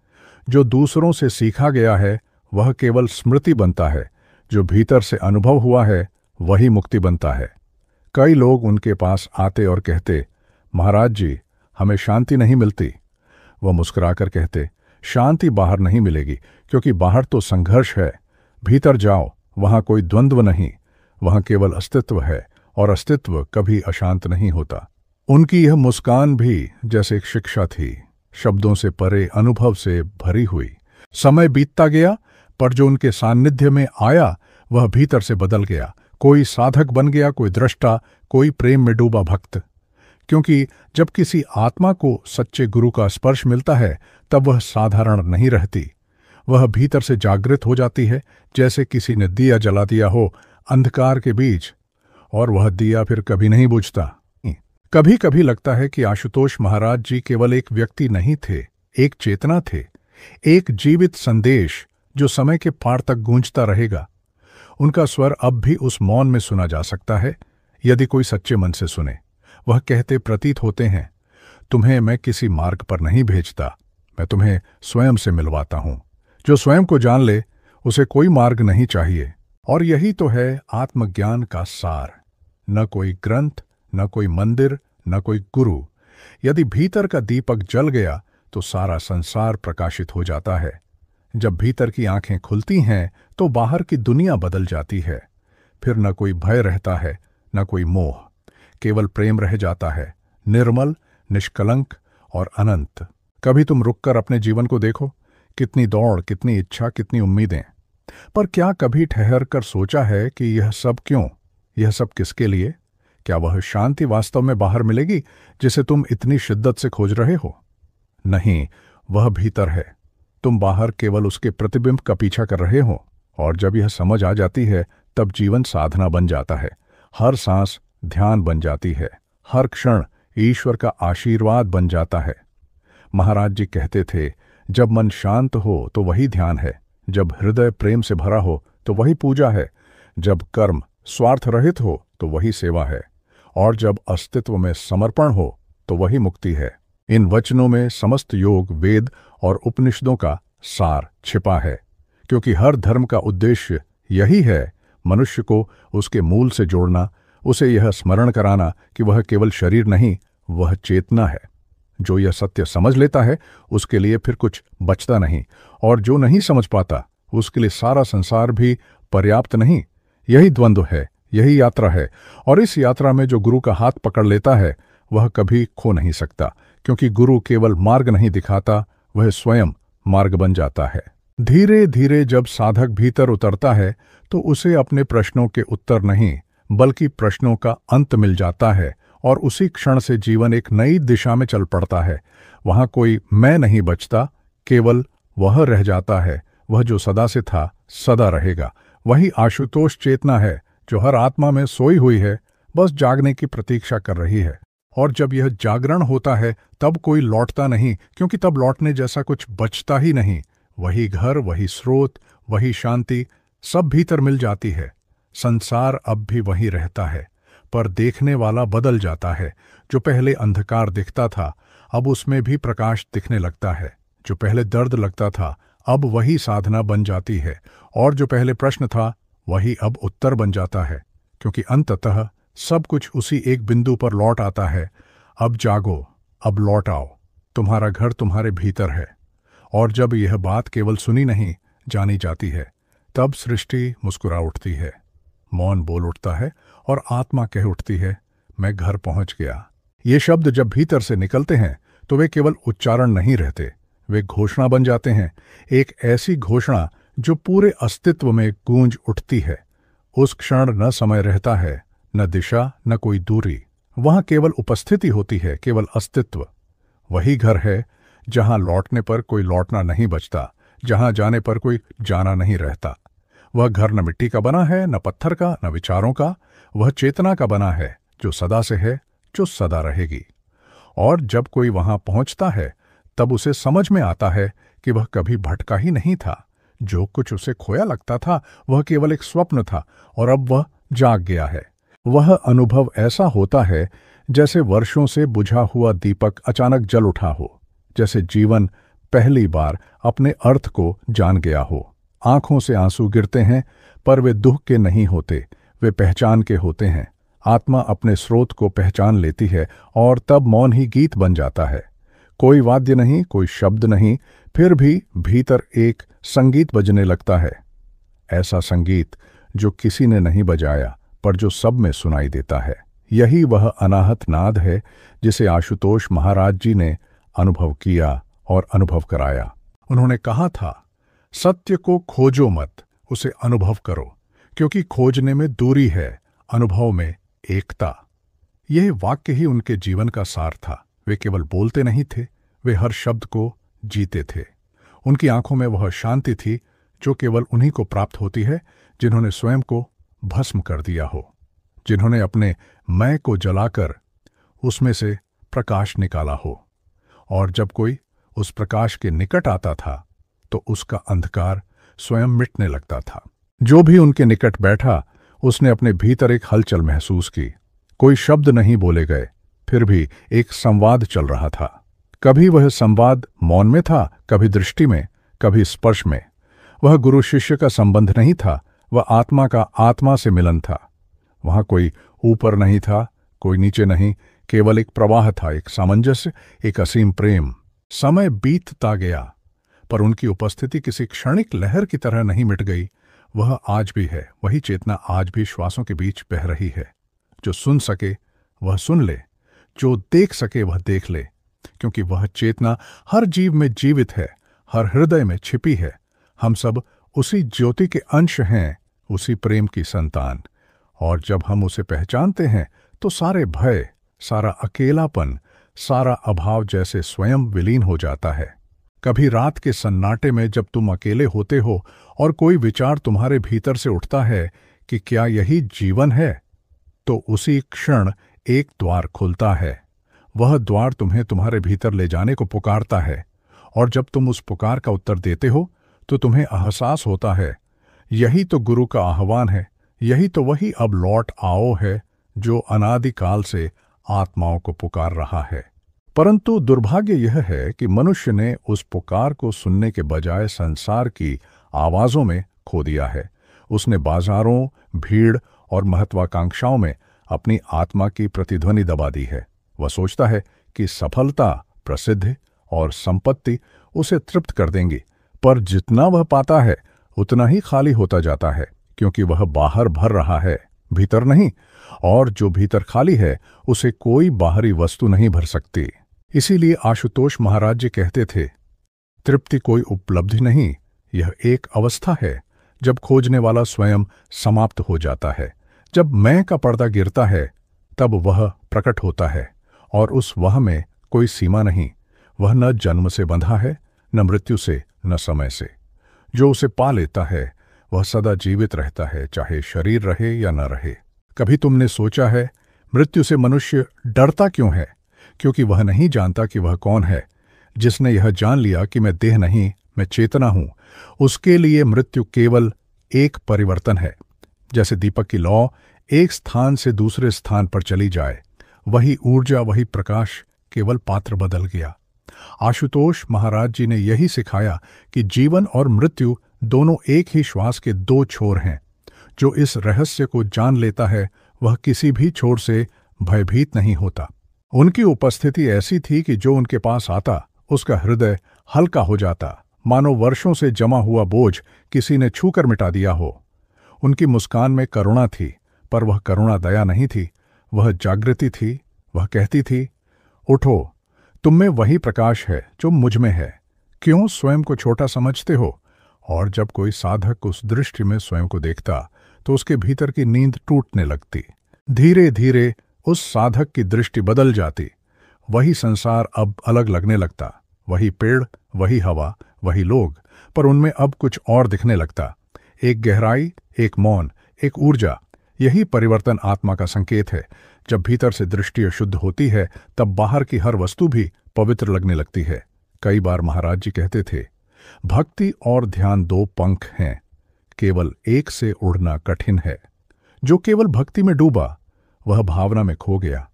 जो दूसरों से सीखा गया है वह केवल स्मृति बनता है, जो भीतर से अनुभव हुआ है वही मुक्ति बनता है। कई लोग उनके पास आते और कहते, महाराज जी, हमें शांति नहीं मिलती। वह मुस्कुराकर कहते, शांति बाहर नहीं मिलेगी, क्योंकि बाहर तो संघर्ष है। भीतर जाओ, वहां कोई द्वंद्व नहीं, वहां केवल अस्तित्व है, और अस्तित्व कभी अशांत नहीं होता। उनकी यह मुस्कान भी जैसे एक शिक्षा थी, शब्दों से परे, अनुभव से भरी हुई। समय बीतता गया, पर जो उनके सान्निध्य में आया वह भीतर से बदल गया। कोई साधक बन गया, कोई दृष्टा, कोई प्रेम में डूबा भक्त। क्योंकि जब किसी आत्मा को सच्चे गुरु का स्पर्श मिलता है तब वह साधारण नहीं रहती, वह भीतर से जागृत हो जाती है, जैसे किसी ने दिया जला दिया हो अंधकार के बीच, और वह दिया फिर कभी नहीं बुझता। कभी कभी लगता है कि आशुतोष महाराज जी केवल एक व्यक्ति नहीं थे, एक चेतना थे, एक जीवित संदेश जो समय के पार तक गूंजता रहेगा। उनका स्वर अब भी उस मौन में सुना जा सकता है, यदि कोई सच्चे मन से सुने। वह कहते प्रतीत होते हैं, तुम्हें मैं किसी मार्ग पर नहीं भेजता, मैं तुम्हें स्वयं से मिलवाता हूं। जो स्वयं को जान ले उसे कोई मार्ग नहीं चाहिए। और यही तो है आत्मज्ञान का सार। न कोई ग्रंथ, न कोई मंदिर, न कोई गुरु। यदि भीतर का दीपक जल गया तो सारा संसार प्रकाशित हो जाता है। जब भीतर की आंखें खुलती हैं तो बाहर की दुनिया बदल जाती है। फिर न कोई भय रहता है, न कोई मोह, केवल प्रेम रह जाता है, निर्मल, निष्कलंक और अनंत। कभी तुम रुककर अपने जीवन को देखो, कितनी दौड़, कितनी इच्छा, कितनी उम्मीदें। पर क्या कभी ठहर कर सोचा है कि यह सब क्यों, यह सब किसके लिए? क्या वह शांति वास्तव में बाहर मिलेगी जिसे तुम इतनी शिद्दत से खोज रहे हो? नहीं, वह भीतर है। तुम बाहर केवल उसके प्रतिबिंब का पीछा कर रहे हो। और जब यह समझ आ जाती है तब जीवन साधना बन जाता है, हर सांस ध्यान बन जाती है, हर क्षण ईश्वर का आशीर्वाद बन जाता है। महाराज जी कहते थे, जब मन शांत हो तो वही ध्यान है, जब हृदय प्रेम से भरा हो तो वही पूजा है, जब कर्म स्वार्थ रहित हो तो वही सेवा है, और जब अस्तित्व में समर्पण हो तो वही मुक्ति है। इन वचनों में समस्त योग, वेद और उपनिषदों का सार छिपा है, क्योंकि हर धर्म का उद्देश्य यही है, मनुष्य को उसके मूल से जोड़ना, उसे यह स्मरण कराना कि वह केवल शरीर नहीं, वह चेतना है। जो यह सत्य समझ लेता है उसके लिए फिर कुछ बचता नहीं, और जो नहीं समझ पाता उसके लिए सारा संसार भी पर्याप्त नहीं। यही द्वंद्व है, यही यात्रा है, और इस यात्रा में जो गुरु का हाथ पकड़ लेता है वह कभी खो नहीं सकता, क्योंकि गुरु केवल मार्ग नहीं दिखाता, वह स्वयं मार्ग बन जाता है। धीरे धीरे जब साधक भीतर उतरता है तो उसे अपने प्रश्नों के उत्तर नहीं बल्कि प्रश्नों का अंत मिल जाता है, और उसी क्षण से जीवन एक नई दिशा में चल पड़ता है। वहां कोई मैं नहीं बचता, केवल वह रह जाता है, वह जो सदा से था सदा रहेगा। वही आशुतोष चेतना है जो हर आत्मा में सोई हुई है, बस जागने की प्रतीक्षा कर रही है। और जब यह जागरण होता है तब कोई लौटता नहीं, क्योंकि तब लौटने जैसा कुछ बचता ही नहीं। वही घर, वही स्रोत, वही शांति सब भीतर मिल जाती है। संसार अब भी वही रहता है, पर देखने वाला बदल जाता है। जो पहले अंधकार दिखता था अब उसमें भी प्रकाश दिखने लगता है। जो पहले दर्द लगता था अब वही साधना बन जाती है, और जो पहले प्रश्न था वही अब उत्तर बन जाता है, क्योंकि अंततः सब कुछ उसी एक बिंदु पर लौट आता है। अब जागो, अब लौट आओ, तुम्हारा घर तुम्हारे भीतर है। और जब यह बात केवल सुनी नहीं जानी जाती है तब सृष्टि मुस्कुरा उठती है, मौन बोल उठता है, और आत्मा कह उठती है, मैं घर पहुंच गया। ये शब्द जब भीतर से निकलते हैं तो वे केवल उच्चारण नहीं रहते, वे घोषणा बन जाते हैं। एक ऐसी घोषणा जो पूरे अस्तित्व में गूंज उठती है। उस क्षण न समय रहता है, न दिशा, न कोई दूरी। वहां केवल उपस्थिति होती है, केवल अस्तित्व। वही घर है जहां लौटने पर कोई लौटना नहीं बचता, जहां जाने पर कोई जाना नहीं रहता। वह घर न मिट्टी का बना है, न पत्थर का, न विचारों का। वह चेतना का बना है जो सदा से है, जो सदा रहेगी। और जब कोई वहां पहुंचता है तब उसे समझ में आता है कि वह कभी भटका ही नहीं था। जो कुछ उसे खोया लगता था वह केवल एक स्वप्न था, और अब वह जाग गया है। वह अनुभव ऐसा होता है जैसे वर्षों से बुझा हुआ दीपक अचानक जल उठा हो, जैसे जीवन पहली बार अपने अर्थ को जान गया हो। आंखों से आंसू गिरते हैं, पर वे दुख के नहीं होते, वे पहचान के होते हैं। आत्मा अपने स्रोत को पहचान लेती है, और तब मौन ही गीत बन जाता है। कोई वाद्य नहीं, कोई शब्द नहीं, फिर भी भीतर एक संगीत बजने लगता है। ऐसा संगीत जो किसी ने नहीं बजाया, पर जो सब में सुनाई देता है। यही वह अनाहत नाद है जिसे आशुतोष महाराज जी ने अनुभव किया और अनुभव कराया। उन्होंने कहा था, सत्य को खोजो मत, उसे अनुभव करो, क्योंकि खोजने में दूरी है, अनुभव में एकता। यह वाक्य ही उनके जीवन का सार था। वे केवल बोलते नहीं थे, वे हर शब्द को जीते थे। उनकी आंखों में वह शांति थी जो केवल उन्हीं को प्राप्त होती है जिन्होंने स्वयं को भस्म कर दिया हो, जिन्होंने अपने मैं को जलाकर उसमें से प्रकाश निकाला हो। और जब कोई उस प्रकाश के निकट आता था तो उसका अंधकार स्वयं मिटने लगता था। जो भी उनके निकट बैठा उसने अपने भीतर एक हलचल महसूस की। कोई शब्द नहीं बोले गए, फिर भी एक संवाद चल रहा था। कभी वह संवाद मौन में था, कभी दृष्टि में, कभी स्पर्श में। वह गुरु शिष्य का संबंध नहीं था, वह आत्मा का आत्मा से मिलन था। वहां कोई ऊपर नहीं था, कोई नीचे नहीं, केवल एक प्रवाह था, एक सामंजस्य, एक असीम प्रेम। समय बीतता गया, पर उनकी उपस्थिति किसी क्षणिक लहर की तरह नहीं मिट गई। वह आज भी है, वही चेतना आज भी श्वासों के बीच बह रही है। जो सुन सके वह सुन ले, जो देख सके वह देख ले, क्योंकि वह चेतना हर जीव में जीवित है, हर हृदय में छिपी है। हम सब उसी ज्योति के अंश हैं, उसी प्रेम की संतान। और जब हम उसे पहचानते हैं तो सारे भय, सारा अकेलापन, सारा अभाव जैसे स्वयं विलीन हो जाता है। कभी रात के सन्नाटे में जब तुम अकेले होते हो और कोई विचार तुम्हारे भीतर से उठता है कि क्या यही जीवन है, तो उसी क्षण एक द्वार खुलता है। वह द्वार तुम्हें तुम्हारे भीतर ले जाने को पुकारता है, और जब तुम उस पुकार का उत्तर देते हो तो तुम्हें एहसास होता है, यही तो गुरु का आह्वान है, यही तो वही अब लौट आओ है जो अनादिकाल से आत्माओं को पुकार रहा है। परंतु दुर्भाग्य यह है कि मनुष्य ने उस पुकार को सुनने के बजाय संसार की आवाजों में खो दिया है। उसने बाजारों, भीड़ और महत्वाकांक्षाओं में अपनी आत्मा की प्रतिध्वनि दबा दी है। वह सोचता है कि सफलता, प्रसिद्धि और संपत्ति उसे तृप्त कर देंगी, पर जितना वह पाता है उतना ही खाली होता जाता है, क्योंकि वह बाहर भर रहा है, भीतर नहीं। और जो भीतर खाली है उसे कोई बाहरी वस्तु नहीं भर सकती। इसीलिए आशुतोष महाराज जी कहते थे, तृप्ति कोई उपलब्धि नहीं, यह एक अवस्था है जब खोजने वाला स्वयं समाप्त हो जाता है। जब मैं का पर्दा गिरता है तब वह प्रकट होता है, और उस वह में कोई सीमा नहीं। वह न जन्म से बंधा है, न मृत्यु से, न समय से। जो उसे पा लेता है वह सदा जीवित रहता है, चाहे शरीर रहे या न रहे। कभी तुमने सोचा है मृत्यु से मनुष्य डरता क्यों है? क्योंकि वह नहीं जानता कि वह कौन है। जिसने यह जान लिया कि मैं देह नहीं, मैं चेतना हूं, उसके लिए मृत्यु केवल एक परिवर्तन है। जैसे दीपक की लौ एक स्थान से दूसरे स्थान पर चली जाए, वही ऊर्जा, वही प्रकाश, केवल पात्र बदल गया। आशुतोष महाराज जी ने यही सिखाया कि जीवन और मृत्यु दोनों एक ही श्वास के दो छोर हैं। जो इस रहस्य को जान लेता है वह किसी भी छोर से भयभीत नहीं होता। उनकी उपस्थिति ऐसी थी कि जो उनके पास आता उसका हृदय हल्का हो जाता, मानो वर्षों से जमा हुआ बोझ किसी ने छूकर मिटा दिया हो। उनकी मुस्कान में करुणा थी, पर वह करुणा दया नहीं थी, वह जागृति थी। वह कहती थी, उठो, तुम में वही प्रकाश है जो मुझ में है। क्यों स्वयं को छोटा समझते हो? और जब कोई साधक उस दृष्टि में स्वयं को देखता तो उसके भीतर की नींद टूटने लगती। धीरे धीरे उस साधक की दृष्टि बदल जाती। वही संसार अब अलग लगने लगता, वही पेड़, वही हवा, वही लोग, पर उनमें अब कुछ और दिखने लगता। एक गहराई, एक मौन, एक ऊर्जा। यही परिवर्तन आत्मा का संकेत है। जब भीतर से दृष्टि शुद्ध होती है तब बाहर की हर वस्तु भी पवित्र लगने लगती है। कई बार महाराज जी कहते थे, भक्ति और ध्यान दो पंख हैं, केवल एक से उड़ना कठिन है। जो केवल भक्ति में डूबा वह भावना में खो गया,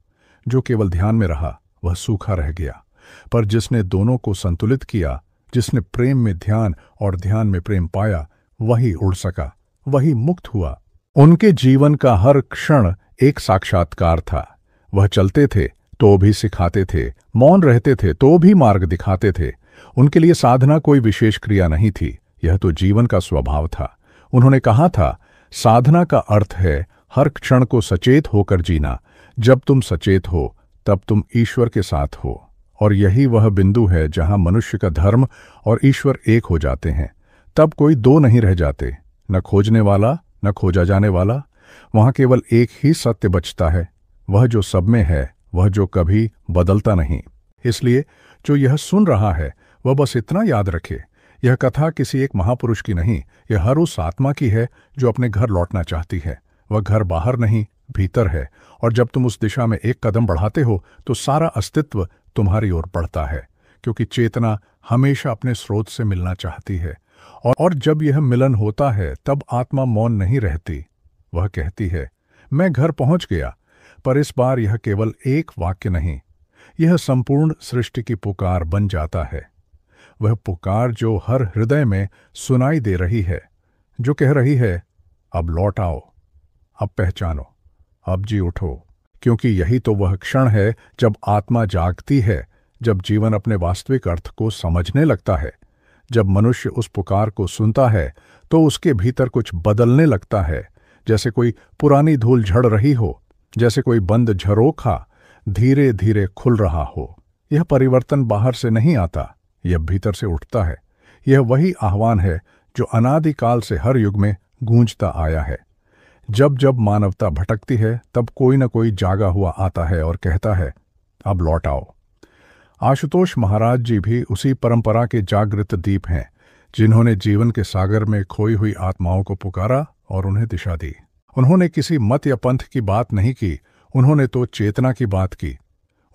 जो केवल ध्यान में रहा वह सूखा रह गया। पर जिसने दोनों को संतुलित किया, जिसने प्रेम में ध्यान और ध्यान में प्रेम पाया, वही उड़ सका, वही मुक्त हुआ। उनके जीवन का हर क्षण एक साक्षात्कार था। वह चलते थे तो भी सिखाते थे, मौन रहते थे तो भी मार्ग दिखाते थे। उनके लिए साधना कोई विशेष क्रिया नहीं थी, यह तो जीवन का स्वभाव था। उन्होंने कहा था, साधना का अर्थ है हर क्षण को सचेत होकर जीना। जब तुम सचेत हो तब तुम ईश्वर के साथ हो, और यही वह बिंदु है जहां मनुष्य का धर्म और ईश्वर एक हो जाते हैं। तब कोई दो नहीं रह जाते, न खोजने वाला न खोजा जाने वाला। वहां केवल एक ही सत्य बचता है, वह जो सब में है, वह जो कभी बदलता नहीं। इसलिए जो यह सुन रहा है वह बस इतना याद रखे, यह कथा किसी एक महापुरुष की नहीं, यह हर उस आत्मा की है जो अपने घर लौटना चाहती है। वह घर बाहर नहीं, भीतर है, और जब तुम उस दिशा में एक कदम बढ़ाते हो तो सारा अस्तित्व तुम्हारी ओर बढ़ता है, क्योंकि चेतना हमेशा अपने स्रोत से मिलना चाहती है। और जब यह मिलन होता है तब आत्मा मौन नहीं रहती, वह कहती है, मैं घर पहुंच गया। पर इस बार यह केवल एक वाक्य नहीं, यह संपूर्ण सृष्टि की पुकार बन जाता है। वह पुकार जो हर हृदय में सुनाई दे रही है, जो कह रही है, अब लौट आओ, अब पहचानो, अब जी उठो। क्योंकि यही तो वह क्षण है जब आत्मा जागती है, जब जीवन अपने वास्तविक अर्थ को समझने लगता है। जब मनुष्य उस पुकार को सुनता है तो उसके भीतर कुछ बदलने लगता है, जैसे कोई पुरानी धूल झड़ रही हो, जैसे कोई बंद झरोखा धीरे धीरे खुल रहा हो। यह परिवर्तन बाहर से नहीं आता, यह भीतर से उठता है। यह वही आह्वान है जो अनादिकाल से हर युग में गूंजता आया है। जब जब मानवता भटकती है तब कोई न कोई जागा हुआ आता है और कहता है, अब लौट आओ। आशुतोष महाराज जी भी उसी परंपरा के जागृत दीप हैं, जिन्होंने जीवन के सागर में खोई हुई आत्माओं को पुकारा और उन्हें दिशा दी। उन्होंने किसी मत या पंथ की बात नहीं की, उन्होंने तो चेतना की बात की।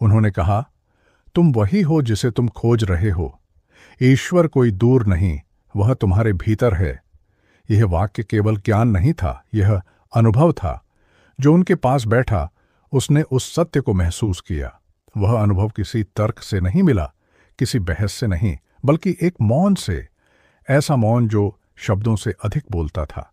उन्होंने कहा, तुम वही हो जिसे तुम खोज रहे हो। ईश्वर कोई दूर नहीं, वह तुम्हारे भीतर है। यह वाक्य केवल ज्ञान नहीं था, यह अनुभव था। जो उनके पास बैठा उसने उस सत्य को महसूस किया। वह अनुभव किसी तर्क से नहीं मिला, किसी बहस से नहीं, बल्कि एक मौन से। ऐसा मौन जो शब्दों से अधिक बोलता था।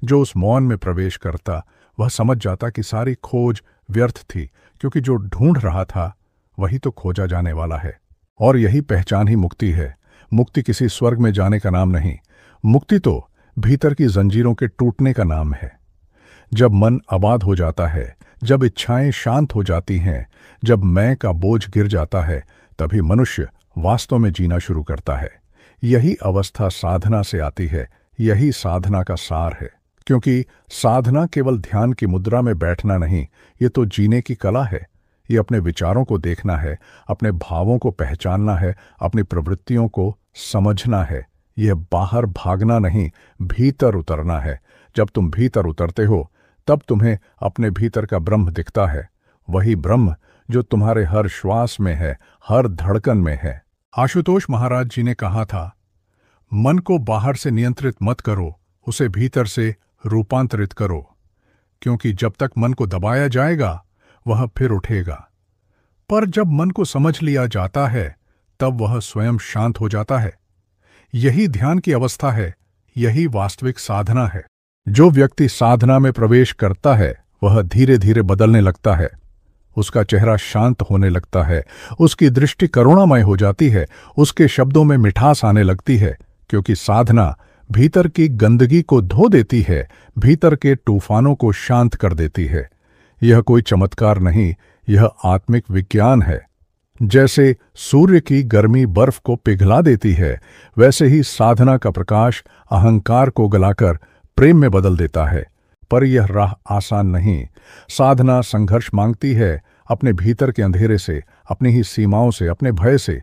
जो उस मौन में प्रवेश करता वह समझ जाता कि सारी खोज व्यर्थ थी, क्योंकि जो ढूंढ रहा था वही तो खोजा जाने वाला है। और यही पहचान ही मुक्ति है। मुक्ति किसी स्वर्ग में जाने का नाम नहीं, मुक्ति तो भीतर की जंजीरों के टूटने का नाम है। जब मन आबाद हो जाता है, जब इच्छाएं शांत हो जाती हैं, जब मैं का बोझ गिर जाता है, तभी मनुष्य वास्तव में जीना शुरू करता है। यही अवस्था साधना से आती है, यही साधना का सार है। क्योंकि साधना केवल ध्यान की मुद्रा में बैठना नहीं, ये तो जीने की कला है। ये अपने विचारों को देखना है, अपने भावों को पहचानना है, अपनी प्रवृत्तियों को समझना है। यह बाहर भागना नहीं, भीतर उतरना है। जब तुम भीतर उतरते हो तब तुम्हें अपने भीतर का ब्रह्म दिखता है, वही ब्रह्म जो तुम्हारे हर श्वास में है, हर धड़कन में है। आशुतोष महाराज जी ने कहा था, मन को बाहर से नियंत्रित मत करो, उसे भीतर से रूपांतरित करो, क्योंकि जब तक मन को दबाया जाएगा वह फिर उठेगा। पर जब मन को समझ लिया जाता है तब वह स्वयं शांत हो जाता है। यही ध्यान की अवस्था है, यही वास्तविक साधना है। जो व्यक्ति साधना में प्रवेश करता है वह धीरे धीरे बदलने लगता है। उसका चेहरा शांत होने लगता है, उसकी दृष्टि करुणामय हो जाती है, उसके शब्दों में मिठास आने लगती है, क्योंकि साधना भीतर की गंदगी को धो देती है, भीतर के तूफानों को शांत कर देती है। यह कोई चमत्कार नहीं, यह आत्मिक विज्ञान है। जैसे सूर्य की गर्मी बर्फ को पिघला देती है, वैसे ही साधना का प्रकाश अहंकार को गलाकर प्रेम में बदल देता है। पर यह राह आसान नहीं। साधना संघर्ष मांगती है, अपने भीतर के अंधेरे से, अपनी ही सीमाओं से, अपने भय से।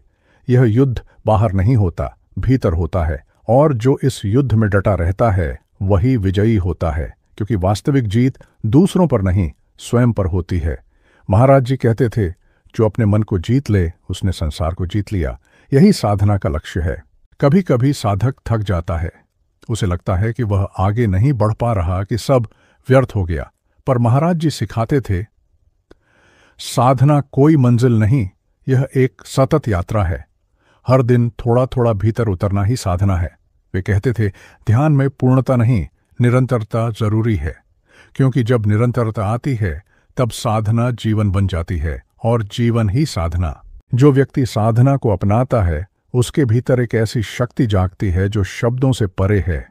यह युद्ध बाहर नहीं होता, भीतर होता है, और जो इस युद्ध में डटा रहता है वही विजयी होता है, क्योंकि वास्तविक जीत दूसरों पर नहीं, स्वयं पर होती है। महाराज जी कहते थे, जो अपने मन को जीत ले उसने संसार को जीत लिया। यही साधना का लक्ष्य है। कभी कभी साधक थक जाता है, उसे लगता है कि वह आगे नहीं बढ़ पा रहा, कि सब व्यर्थ हो गया। पर महाराज जी सिखाते थे, साधना कोई मंजिल नहीं, यह एक सतत यात्रा है। हर दिन थोड़ा थोड़ा भीतर उतरना ही साधना है। वे कहते थे, ध्यान में पूर्णता नहीं, निरंतरता जरूरी है, क्योंकि जब निरंतरता आती है तब साधना जीवन बन जाती है, और जीवन ही साधना। जो व्यक्ति साधना को अपनाता है उसके भीतर एक ऐसी शक्ति जागती है जो शब्दों से परे है।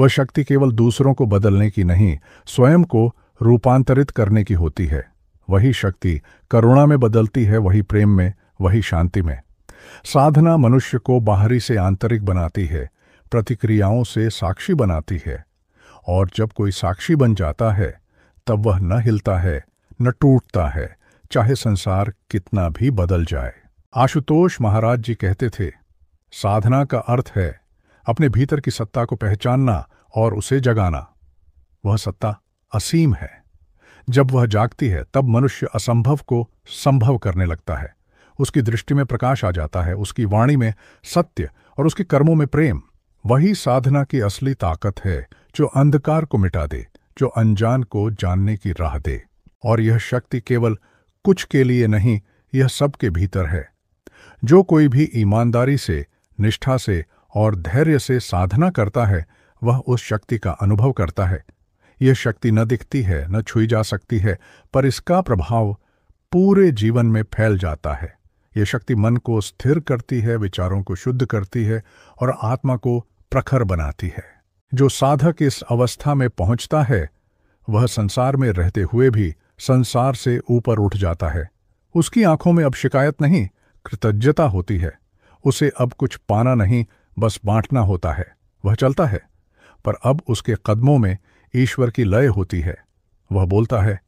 वह शक्ति केवल दूसरों को बदलने की नहीं, स्वयं को रूपांतरित करने की होती है। वही शक्ति करुणा में बदलती है, वही प्रेम में, वही शांति में। साधना मनुष्य को बाहरी से आंतरिक बनाती है, प्रतिक्रियाओं से साक्षी बनाती है। और जब कोई साक्षी बन जाता है तब वह न हिलता है, न टूटता है, चाहे संसार कितना भी बदल जाए। आशुतोष महाराज जी कहते थे, साधना का अर्थ है अपने भीतर की सत्ता को पहचानना और उसे जगाना। वह सत्ता असीम है। जब वह जागती है तब मनुष्य असंभव को संभव करने लगता है। उसकी दृष्टि में प्रकाश आ जाता है, उसकी वाणी में सत्य और उसके कर्मों में प्रेम। वही साधना की असली ताकत है, जो अंधकार को मिटा दे, जो अनजान को जानने की राह दे। और यह शक्ति केवल कुछ के लिए नहीं, यह सबके भीतर है। जो कोई भी ईमानदारी से, निष्ठा से और धैर्य से साधना करता है वह उस शक्ति का अनुभव करता है। यह शक्ति न दिखती है, न छुई जा सकती है, पर इसका प्रभाव पूरे जीवन में फैल जाता है। यह शक्ति मन को स्थिर करती है, विचारों को शुद्ध करती है और आत्मा को प्रखर बनाती है। जो साधक इस अवस्था में पहुंचता है वह संसार में रहते हुए भी संसार से ऊपर उठ जाता है। उसकी आंखों में अब शिकायत नहीं, कृतज्ञता होती है। उसे अब कुछ पाना नहीं, बस बांटना होता है। वह चलता है, पर अब उसके कदमों में ईश्वर की लय होती है। वह बोलता है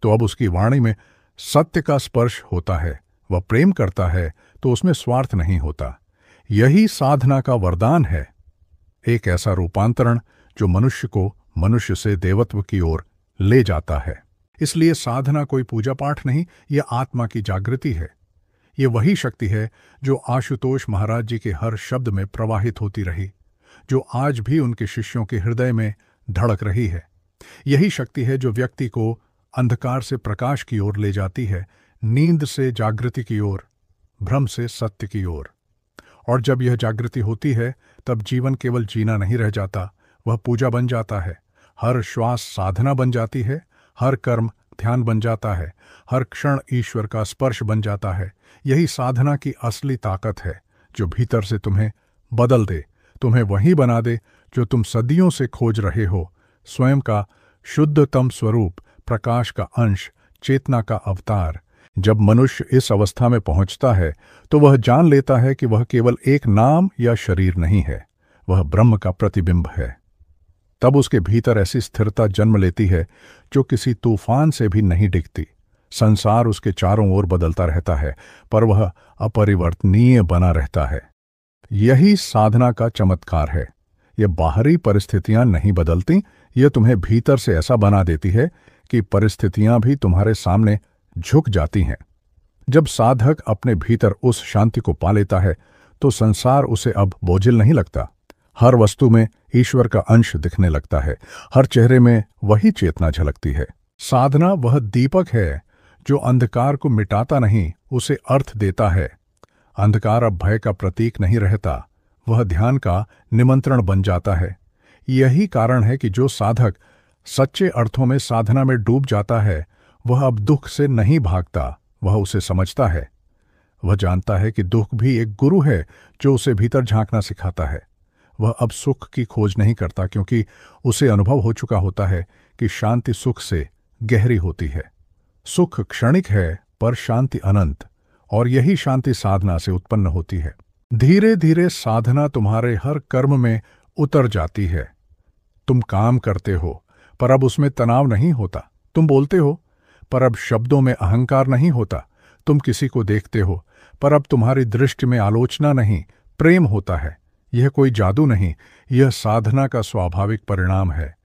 तो अब उसकी वाणी में सत्य का स्पर्श होता है। वह प्रेम करता है तो उसमें स्वार्थ नहीं होता। यही साधना का वरदान है, एक ऐसा रूपांतरण जो मनुष्य को मनुष्य से देवत्व की ओर ले जाता है। इसलिए साधना कोई पूजा पाठ नहीं, यह आत्मा की जागृति है। ये वही शक्ति है जो आशुतोष महाराज जी के हर शब्द में प्रवाहित होती रही, जो आज भी उनके शिष्यों के हृदय में धड़क रही है। यही शक्ति है जो व्यक्ति को अंधकार से प्रकाश की ओर ले जाती है, नींद से जागृति की ओर, भ्रम से सत्य की ओर। और जब यह जागृति होती है तब जीवन केवल जीना नहीं रह जाता, वह पूजा बन जाता है। हर श्वास साधना बन जाती है, हर कर्म ध्यान बन जाता है, हर क्षण ईश्वर का स्पर्श बन जाता है। यही साधना की असली ताकत है, जो भीतर से तुम्हें बदल दे, तुम्हें वही बना दे जो तुम सदियों से खोज रहे हो, स्वयं का शुद्धतम स्वरूप, प्रकाश का अंश, चेतना का अवतार। जब मनुष्य इस अवस्था में पहुंचता है तो वह जान लेता है कि वह केवल एक नाम या शरीर नहीं है, वह ब्रह्म का प्रतिबिंब है। तब उसके भीतर ऐसी स्थिरता जन्म लेती है जो किसी तूफान से भी नहीं डिगती। संसार उसके चारों ओर बदलता रहता है, पर वह अपरिवर्तनीय बना रहता है। यही साधना का चमत्कार है। यह बाहरी परिस्थितियां नहीं बदलती, यह तुम्हें भीतर से ऐसा बना देती है कि परिस्थितियां भी तुम्हारे सामने झुक जाती हैं। जब साधक अपने भीतर उस शांति को पा लेता है तो संसार उसे अब बोझिल नहीं लगता। हर वस्तु में ईश्वर का अंश दिखने लगता है, हर चेहरे में वही चेतना झलकती है। साधना वह दीपक है जो अंधकार को मिटाता नहीं, उसे अर्थ देता है। अंधकार अब भय का प्रतीक नहीं रहता, वह ध्यान का निमंत्रण बन जाता है। यही कारण है कि जो साधक सच्चे अर्थों में साधना में डूब जाता है, वह अब दुख से नहीं भागता, वह उसे समझता है। वह जानता है कि दुख भी एक गुरु है जो उसे भीतर झांकना सिखाता है। वह अब सुख की खोज नहीं करता, क्योंकि उसे अनुभव हो चुका होता है कि शांति सुख से गहरी होती है। सुख क्षणिक है पर शांति अनंत, और यही शांति साधना से उत्पन्न होती है। धीरे धीरे साधना तुम्हारे हर कर्म में उतर जाती है। तुम काम करते हो पर अब उसमें तनाव नहीं होता, तुम बोलते हो पर अब शब्दों में अहंकार नहीं होता, तुम किसी को देखते हो पर अब तुम्हारी दृष्टि में आलोचना नहीं, प्रेम होता है। यह कोई जादू नहीं, यह साधना का स्वाभाविक परिणाम है,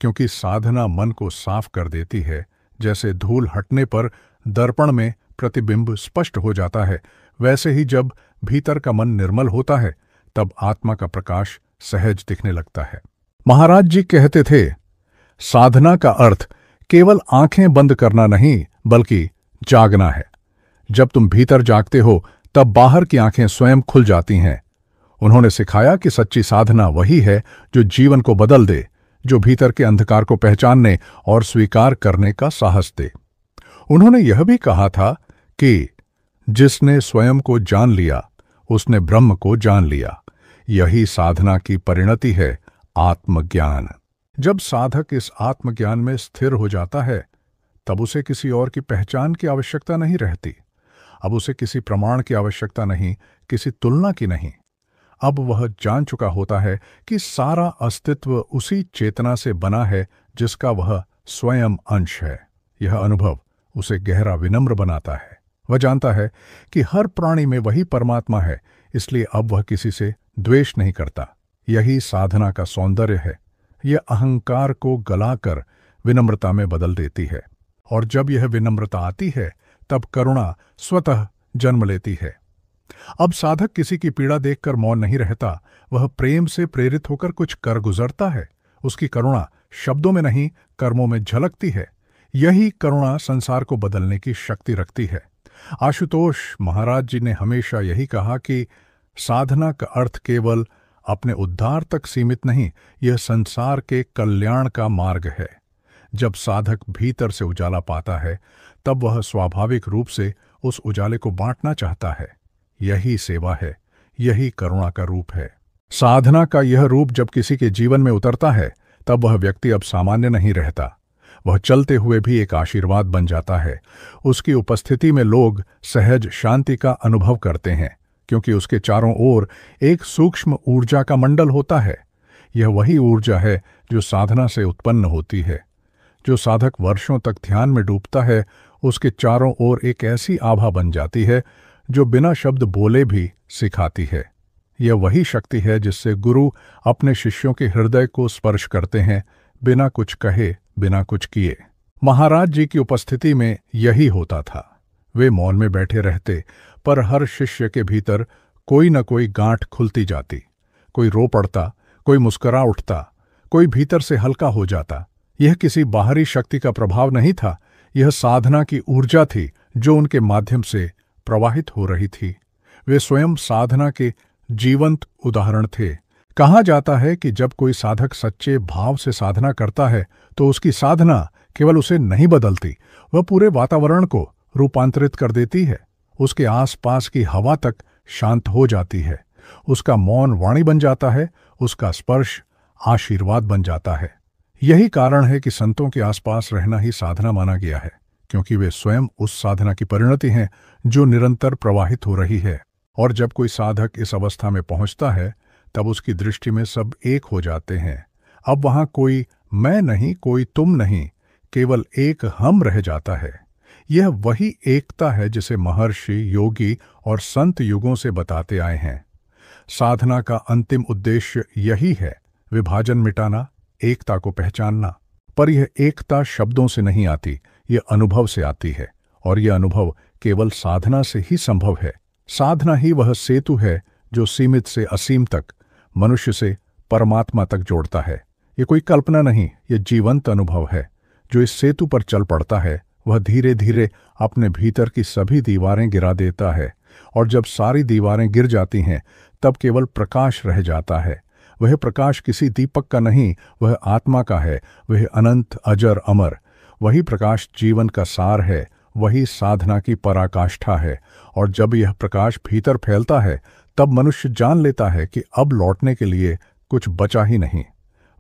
क्योंकि साधना मन को साफ कर देती है। जैसे धूल हटने पर दर्पण में प्रतिबिंब स्पष्ट हो जाता है, वैसे ही जब भीतर का मन निर्मल होता है तब आत्मा का प्रकाश सहज दिखने लगता है। महाराज जी कहते थे, साधना का अर्थ केवल आंखें बंद करना नहीं बल्कि जागना है। जब तुम भीतर जागते हो तब बाहर की आंखें स्वयं खुल जाती हैं। उन्होंने सिखाया कि सच्ची साधना वही है जो जीवन को बदल दे, जो भीतर के अंधकार को पहचानने और स्वीकार करने का साहस दे। उन्होंने यह भी कहा था कि जिसने स्वयं को जान लिया उसने ब्रह्म को जान लिया। यही साधना की परिणति है, आत्मज्ञान। जब साधक इस आत्मज्ञान में स्थिर हो जाता है तब उसे किसी और की पहचान की आवश्यकता नहीं रहती। अब उसे किसी प्रमाण की आवश्यकता नहीं, किसी तुलना की नहीं। अब वह जान चुका होता है कि सारा अस्तित्व उसी चेतना से बना है जिसका वह स्वयं अंश है। यह अनुभव उसे गहरा विनम्र बनाता है। वह जानता है कि हर प्राणी में वही परमात्मा है, इसलिए अब वह किसी से द्वेष नहीं करता। यही साधना का सौंदर्य है। यह अहंकार को गलाकर विनम्रता में बदल देती है, और जब यह विनम्रता आती है तब करुणा स्वतः जन्म लेती है। अब साधक किसी की पीड़ा देखकर मौन नहीं रहता, वह प्रेम से प्रेरित होकर कुछ कर गुजरता है। उसकी करुणा शब्दों में नहीं, कर्मों में झलकती है। यही करुणा संसार को बदलने की शक्ति रखती है। आशुतोष महाराज जी ने हमेशा यही कहा कि साधना का अर्थ केवल अपने उद्धार तक सीमित नहीं, यह संसार के कल्याण का मार्ग है। जब साधक भीतर से उजाला पाता है तब वह स्वाभाविक रूप से उस उजाले को बांटना चाहता है। यही सेवा है, यही करुणा का रूप है। साधना का यह रूप जब किसी के जीवन में उतरता है तब वह व्यक्ति अब सामान्य नहीं रहता, वह चलते हुए भी एक आशीर्वाद बन जाता है। उसकी उपस्थिति में लोग सहज शांति का अनुभव करते हैं, क्योंकि उसके चारों ओर एक सूक्ष्म ऊर्जा का मंडल होता है। यह वही ऊर्जा है जो साधना से उत्पन्न होती है। जो साधक वर्षों तक ध्यान में डूबता है, उसके चारों ओर एक ऐसी आभा बन जाती है जो बिना शब्द बोले भी सिखाती है। यह वही शक्ति है जिससे गुरु अपने शिष्यों के हृदय को स्पर्श करते हैं, बिना कुछ कहे, बिना कुछ किए। महाराज जी की उपस्थिति में यही होता था। वे मौन में बैठे रहते, पर हर शिष्य के भीतर कोई न कोई गांठ खुलती जाती। कोई रो पड़ता, कोई मुस्कुरा उठता, कोई भीतर से हल्का हो जाता। यह किसी बाहरी शक्ति का प्रभाव नहीं था, यह साधना की ऊर्जा थी जो उनके माध्यम से प्रवाहित हो रही थी। वे स्वयं साधना के जीवंत उदाहरण थे। कहा जाता है कि जब कोई साधक सच्चे भाव से साधना करता है तो उसकी साधना केवल उसे नहीं बदलती, वह पूरे वातावरण को रूपांतरित कर देती है। उसके आसपास की हवा तक शांत हो जाती है। उसका मौन वाणी बन जाता है, उसका स्पर्श आशीर्वाद बन जाता है। यही कारण है कि संतों के आसपास रहना ही साधना माना गया है, क्योंकि वे स्वयं उस साधना की परिणति हैं जो निरंतर प्रवाहित हो रही है। और जब कोई साधक इस अवस्था में पहुंचता है, तब उसकी दृष्टि में सब एक हो जाते हैं। अब वहां कोई मैं नहीं, कोई तुम नहीं, केवल एक हम रह जाता है। यह वही एकता है जिसे महर्षि, योगी और संत युगों से बताते आए हैं। साधना का अंतिम उद्देश्य यही है, विभाजन मिटाना, एकता को पहचानना। पर यह एकता शब्दों से नहीं आती, यह अनुभव से आती है, और यह अनुभव केवल साधना से ही संभव है। साधना ही वह सेतु है जो सीमित से असीम तक, मनुष्य से परमात्मा तक जोड़ता है। ये कोई कल्पना नहीं, यह जीवंत अनुभव है। जो इस सेतु पर चल पड़ता है, वह धीरे धीरे अपने भीतर की सभी दीवारें गिरा देता है, और जब सारी दीवारें गिर जाती हैं, तब केवल प्रकाश रह जाता है। वह प्रकाश किसी दीपक का नहीं, वह आत्मा का है, वह अनंत, अजर, अमर। वही प्रकाश जीवन का सार है, वही साधना की पराकाष्ठा है। और जब यह प्रकाश भीतर फैलता है, तब मनुष्य जान लेता है कि अब लौटने के लिए कुछ बचा ही नहीं।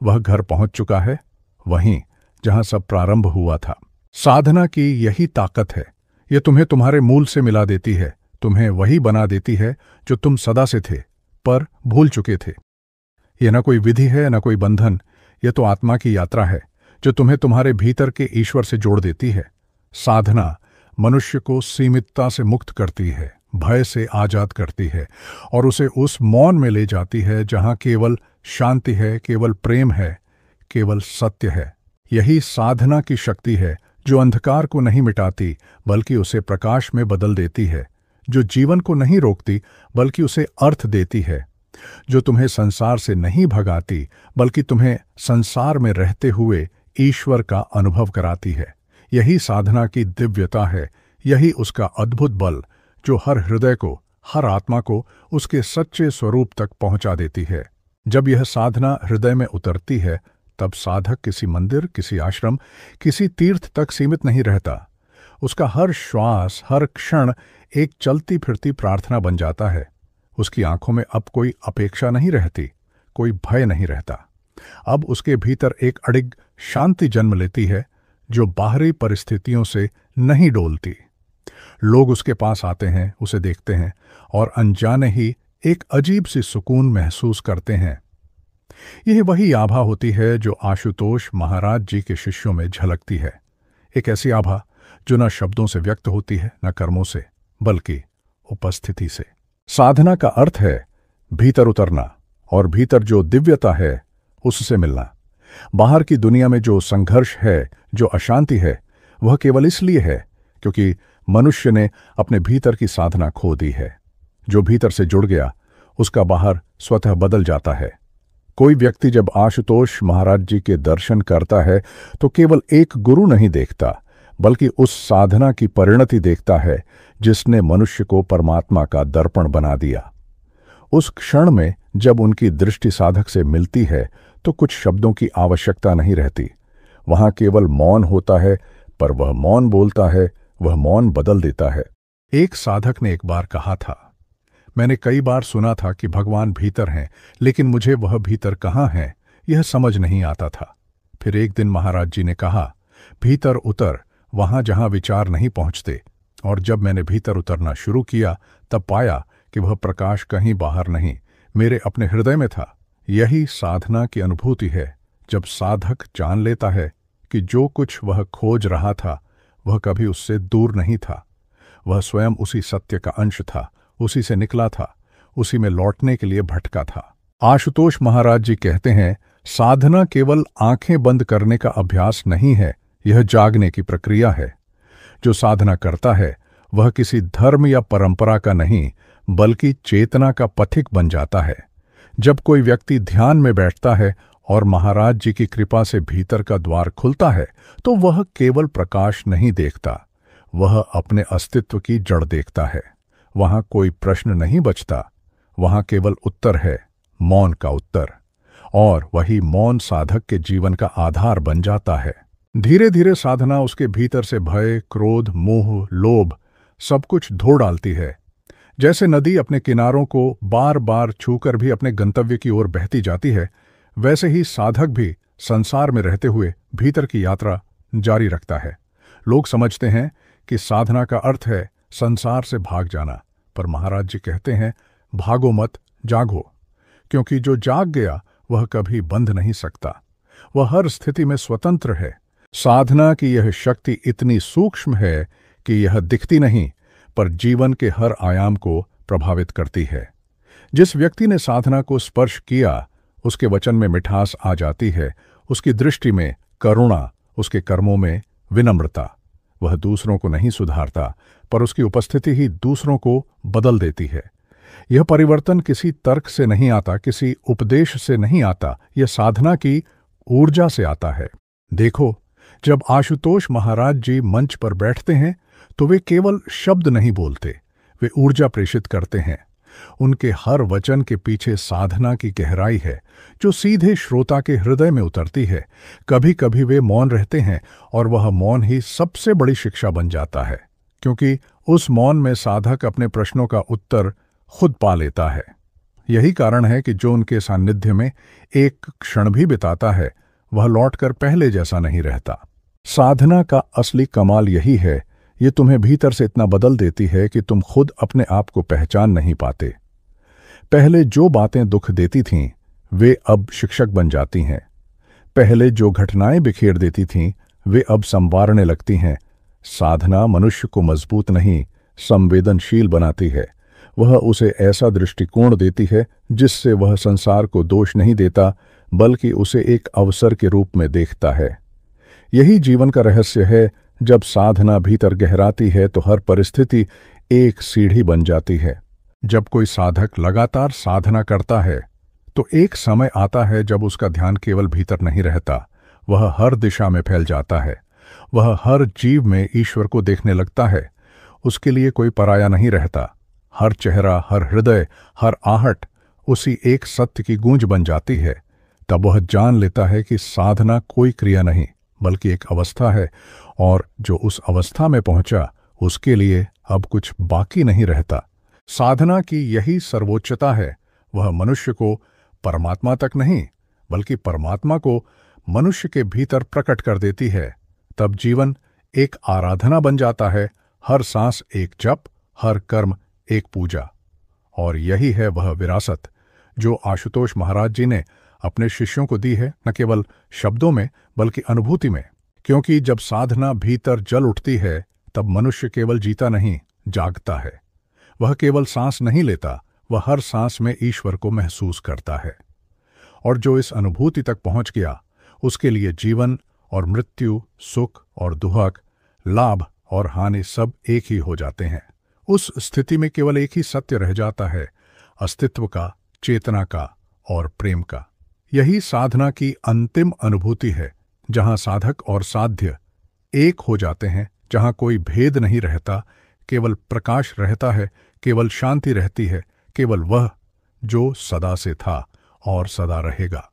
वह घर पहुंच चुका है, वहीं जहां सब प्रारंभ हुआ था। साधना की यही ताकत है। यह तुम्हें तुम्हारे मूल से मिला देती है, तुम्हें वही बना देती है जो तुम सदा से थे, पर भूल चुके थे। यह न कोई विधि है, न कोई बंधन, यह तो आत्मा की यात्रा है जो तुम्हें तुम्हारे भीतर के ईश्वर से जोड़ देती है। साधना मनुष्य को सीमितता से मुक्त करती है, भय से आजाद करती है, और उसे उस मौन में ले जाती है जहां केवल शांति है, केवल प्रेम है, केवल सत्य है। यही साधना की शक्ति है जो अंधकार को नहीं मिटाती, बल्कि उसे प्रकाश में बदल देती है, जो जीवन को नहीं रोकती, बल्कि उसे अर्थ देती है, जो तुम्हें संसार से नहीं भगाती, बल्कि तुम्हें संसार में रहते हुए ईश्वर का अनुभव कराती है। यही साधना की दिव्यता है, यही उसका अद्भुत बल जो हर हृदय को, हर आत्मा को उसके सच्चे स्वरूप तक पहुंचा देती है। जब यह साधना हृदय में उतरती है, तब साधक किसी मंदिर, किसी आश्रम, किसी तीर्थ तक सीमित नहीं रहता। उसका हर श्वास, हर क्षण एक चलती फिरती प्रार्थना बन जाता है। उसकी आंखों में अब कोई अपेक्षा नहीं रहती, कोई भय नहीं रहता। अब उसके भीतर एक अडिग शांति जन्म लेती है जो बाहरी परिस्थितियों से नहीं डोलती। लोग उसके पास आते हैं, उसे देखते हैं, और अनजाने ही एक अजीब सी सुकून महसूस करते हैं। यह वही आभा होती है जो आशुतोष महाराज जी के शिष्यों में झलकती है। एक ऐसी आभा जो न शब्दों से व्यक्त होती है, न कर्मों से, बल्कि उपस्थिति से। साधना का अर्थ है भीतर उतरना, और भीतर जो दिव्यता है उससे मिलना। बाहर की दुनिया में जो संघर्ष है, जो अशांति है, वह केवल इसलिए है क्योंकि मनुष्य ने अपने भीतर की साधना खो दी है। जो भीतर से जुड़ गया, उसका बाहर स्वतः बदल जाता है। कोई व्यक्ति जब आशुतोष महाराज जी के दर्शन करता है, तो केवल एक गुरु नहीं देखता, बल्कि उस साधना की परिणति देखता है जिसने मनुष्य को परमात्मा का दर्पण बना दिया। उस क्षण में जब उनकी दृष्टि साधक से मिलती है, तो कुछ शब्दों की आवश्यकता नहीं रहती। वहां केवल मौन होता है, पर वह मौन बोलता है, वह मौन बदल देता है। एक साधक ने एक बार कहा था, मैंने कई बार सुना था कि भगवान भीतर हैं, लेकिन मुझे वह भीतर कहाँ है यह समझ नहीं आता था। फिर एक दिन महाराज जी ने कहा, भीतर उतर, वहां जहां विचार नहीं पहुंचते। और जब मैंने भीतर उतरना शुरू किया, तब पाया कि वह प्रकाश कहीं बाहर नहीं, मेरे अपने हृदय में था। यही साधना की अनुभूति है, जब साधक जान लेता है कि जो कुछ वह खोज रहा था वह कभी उससे दूर नहीं था। वह स्वयं उसी सत्य का अंश था, उसी से निकला था, उसी में लौटने के लिए भटका था। आशुतोष महाराज जी कहते हैं, साधना केवल आंखें बंद करने का अभ्यास नहीं है, यह जागने की प्रक्रिया है। जो साधना करता है वह किसी धर्म या परंपरा का नहीं, बल्कि चेतना का पथिक बन जाता है। जब कोई व्यक्ति ध्यान में बैठता है और महाराज जी की कृपा से भीतर का द्वार खुलता है, तो वह केवल प्रकाश नहीं देखता, वह अपने अस्तित्व की जड़ देखता है। वहां कोई प्रश्न नहीं बचता, वहां केवल उत्तर है, मौन का उत्तर। और वही मौन साधक के जीवन का आधार बन जाता है। धीरे धीरे साधना उसके भीतर से भय, क्रोध, मोह, लोभ सब कुछ धो डालती है। जैसे नदी अपने किनारों को बार बार छूकर भी अपने गंतव्य की ओर बहती जाती है, वैसे ही साधक भी संसार में रहते हुए भीतर की यात्रा जारी रखता है। लोग समझते हैं कि साधना का अर्थ है संसार से भाग जाना, पर महाराज जी कहते हैं भागो मत, जागो, क्योंकि जो जाग गया वह कभी बंध नहीं सकता। वह हर स्थिति में स्वतंत्र है। साधना की यह शक्ति इतनी सूक्ष्म है कि यह दिखती नहीं, पर जीवन के हर आयाम को प्रभावित करती है। जिस व्यक्ति ने साधना को स्पर्श किया, उसके वचन में मिठास आ जाती है, उसकी दृष्टि में करुणा, उसके कर्मों में विनम्रता। वह दूसरों को नहीं सुधारता, पर उसकी उपस्थिति ही दूसरों को बदल देती है। यह परिवर्तन किसी तर्क से नहीं आता, किसी उपदेश से नहीं आता, यह साधना की ऊर्जा से आता है। देखो, जब आशुतोष महाराज जी मंच पर बैठते हैं तो वे केवल शब्द नहीं बोलते, वे ऊर्जा प्रेषित करते हैं। उनके हर वचन के पीछे साधना की गहराई है, जो सीधे श्रोता के हृदय में उतरती है। कभी कभी वे मौन रहते हैं और वह मौन ही सबसे बड़ी शिक्षा बन जाता है, क्योंकि उस मौन में साधक अपने प्रश्नों का उत्तर खुद पा लेता है। यही कारण है कि जो उनके सानिध्य में एक क्षण भी बिताता है, वह लौटकर पहले जैसा नहीं रहता। साधना का असली कमाल यही है, ये तुम्हें भीतर से इतना बदल देती है कि तुम खुद अपने आप को पहचान नहीं पाते। पहले जो बातें दुख देती थीं, वे अब शिक्षक बन जाती हैं। पहले जो घटनाएं बिखेर देती थीं, वे अब संवारने लगती हैं। साधना मनुष्य को मजबूत नहीं, संवेदनशील बनाती है। वह उसे ऐसा दृष्टिकोण देती है जिससे वह संसार को दोष नहीं देता, बल्कि उसे एक अवसर के रूप में देखता है। यही जीवन का रहस्य है। जब साधना भीतर गहराती है तो हर परिस्थिति एक सीढ़ी बन जाती है। जब कोई साधक लगातार साधना करता है तो एक समय आता है जब उसका ध्यान केवल भीतर नहीं रहता, वह हर दिशा में फैल जाता है। वह हर जीव में ईश्वर को देखने लगता है। उसके लिए कोई पराया नहीं रहता। हर चेहरा, हर हृदय, हर आहट उसी एक सत्य की गूंज बन जाती है। तब वह जान लेता है कि साधना कोई क्रिया नहीं, बल्कि एक अवस्था है, और जो उस अवस्था में पहुंचा उसके लिए अब कुछ बाकी नहीं रहता। साधना की यही सर्वोच्चता है। वह मनुष्य को परमात्मा तक नहीं, बल्कि परमात्मा को मनुष्य के भीतर प्रकट कर देती है। तब जीवन एक आराधना बन जाता है, हर सांस एक जप, हर कर्म एक पूजा। और यही है वह विरासत जो आशुतोष महाराज जी ने अपने शिष्यों को दी है, न केवल शब्दों में बल्कि अनुभूति में। क्योंकि जब साधना भीतर जल उठती है, तब मनुष्य केवल जीता नहीं, जागता है। वह केवल सांस नहीं लेता, वह हर सांस में ईश्वर को महसूस करता है। और जो इस अनुभूति तक पहुंच गया, उसके लिए जीवन और मृत्यु, सुख और दुहक, लाभ और हानि सब एक ही हो जाते हैं। उस स्थिति में केवल एक ही सत्य रह जाता है, अस्तित्व का, चेतना का और प्रेम का। यही साधना की अंतिम अनुभूति है, जहां साधक और साध्य एक हो जाते हैं, जहां कोई भेद नहीं रहता, केवल प्रकाश रहता है, केवल शांति रहती है, केवल वह जो सदा से था और सदा रहेगा।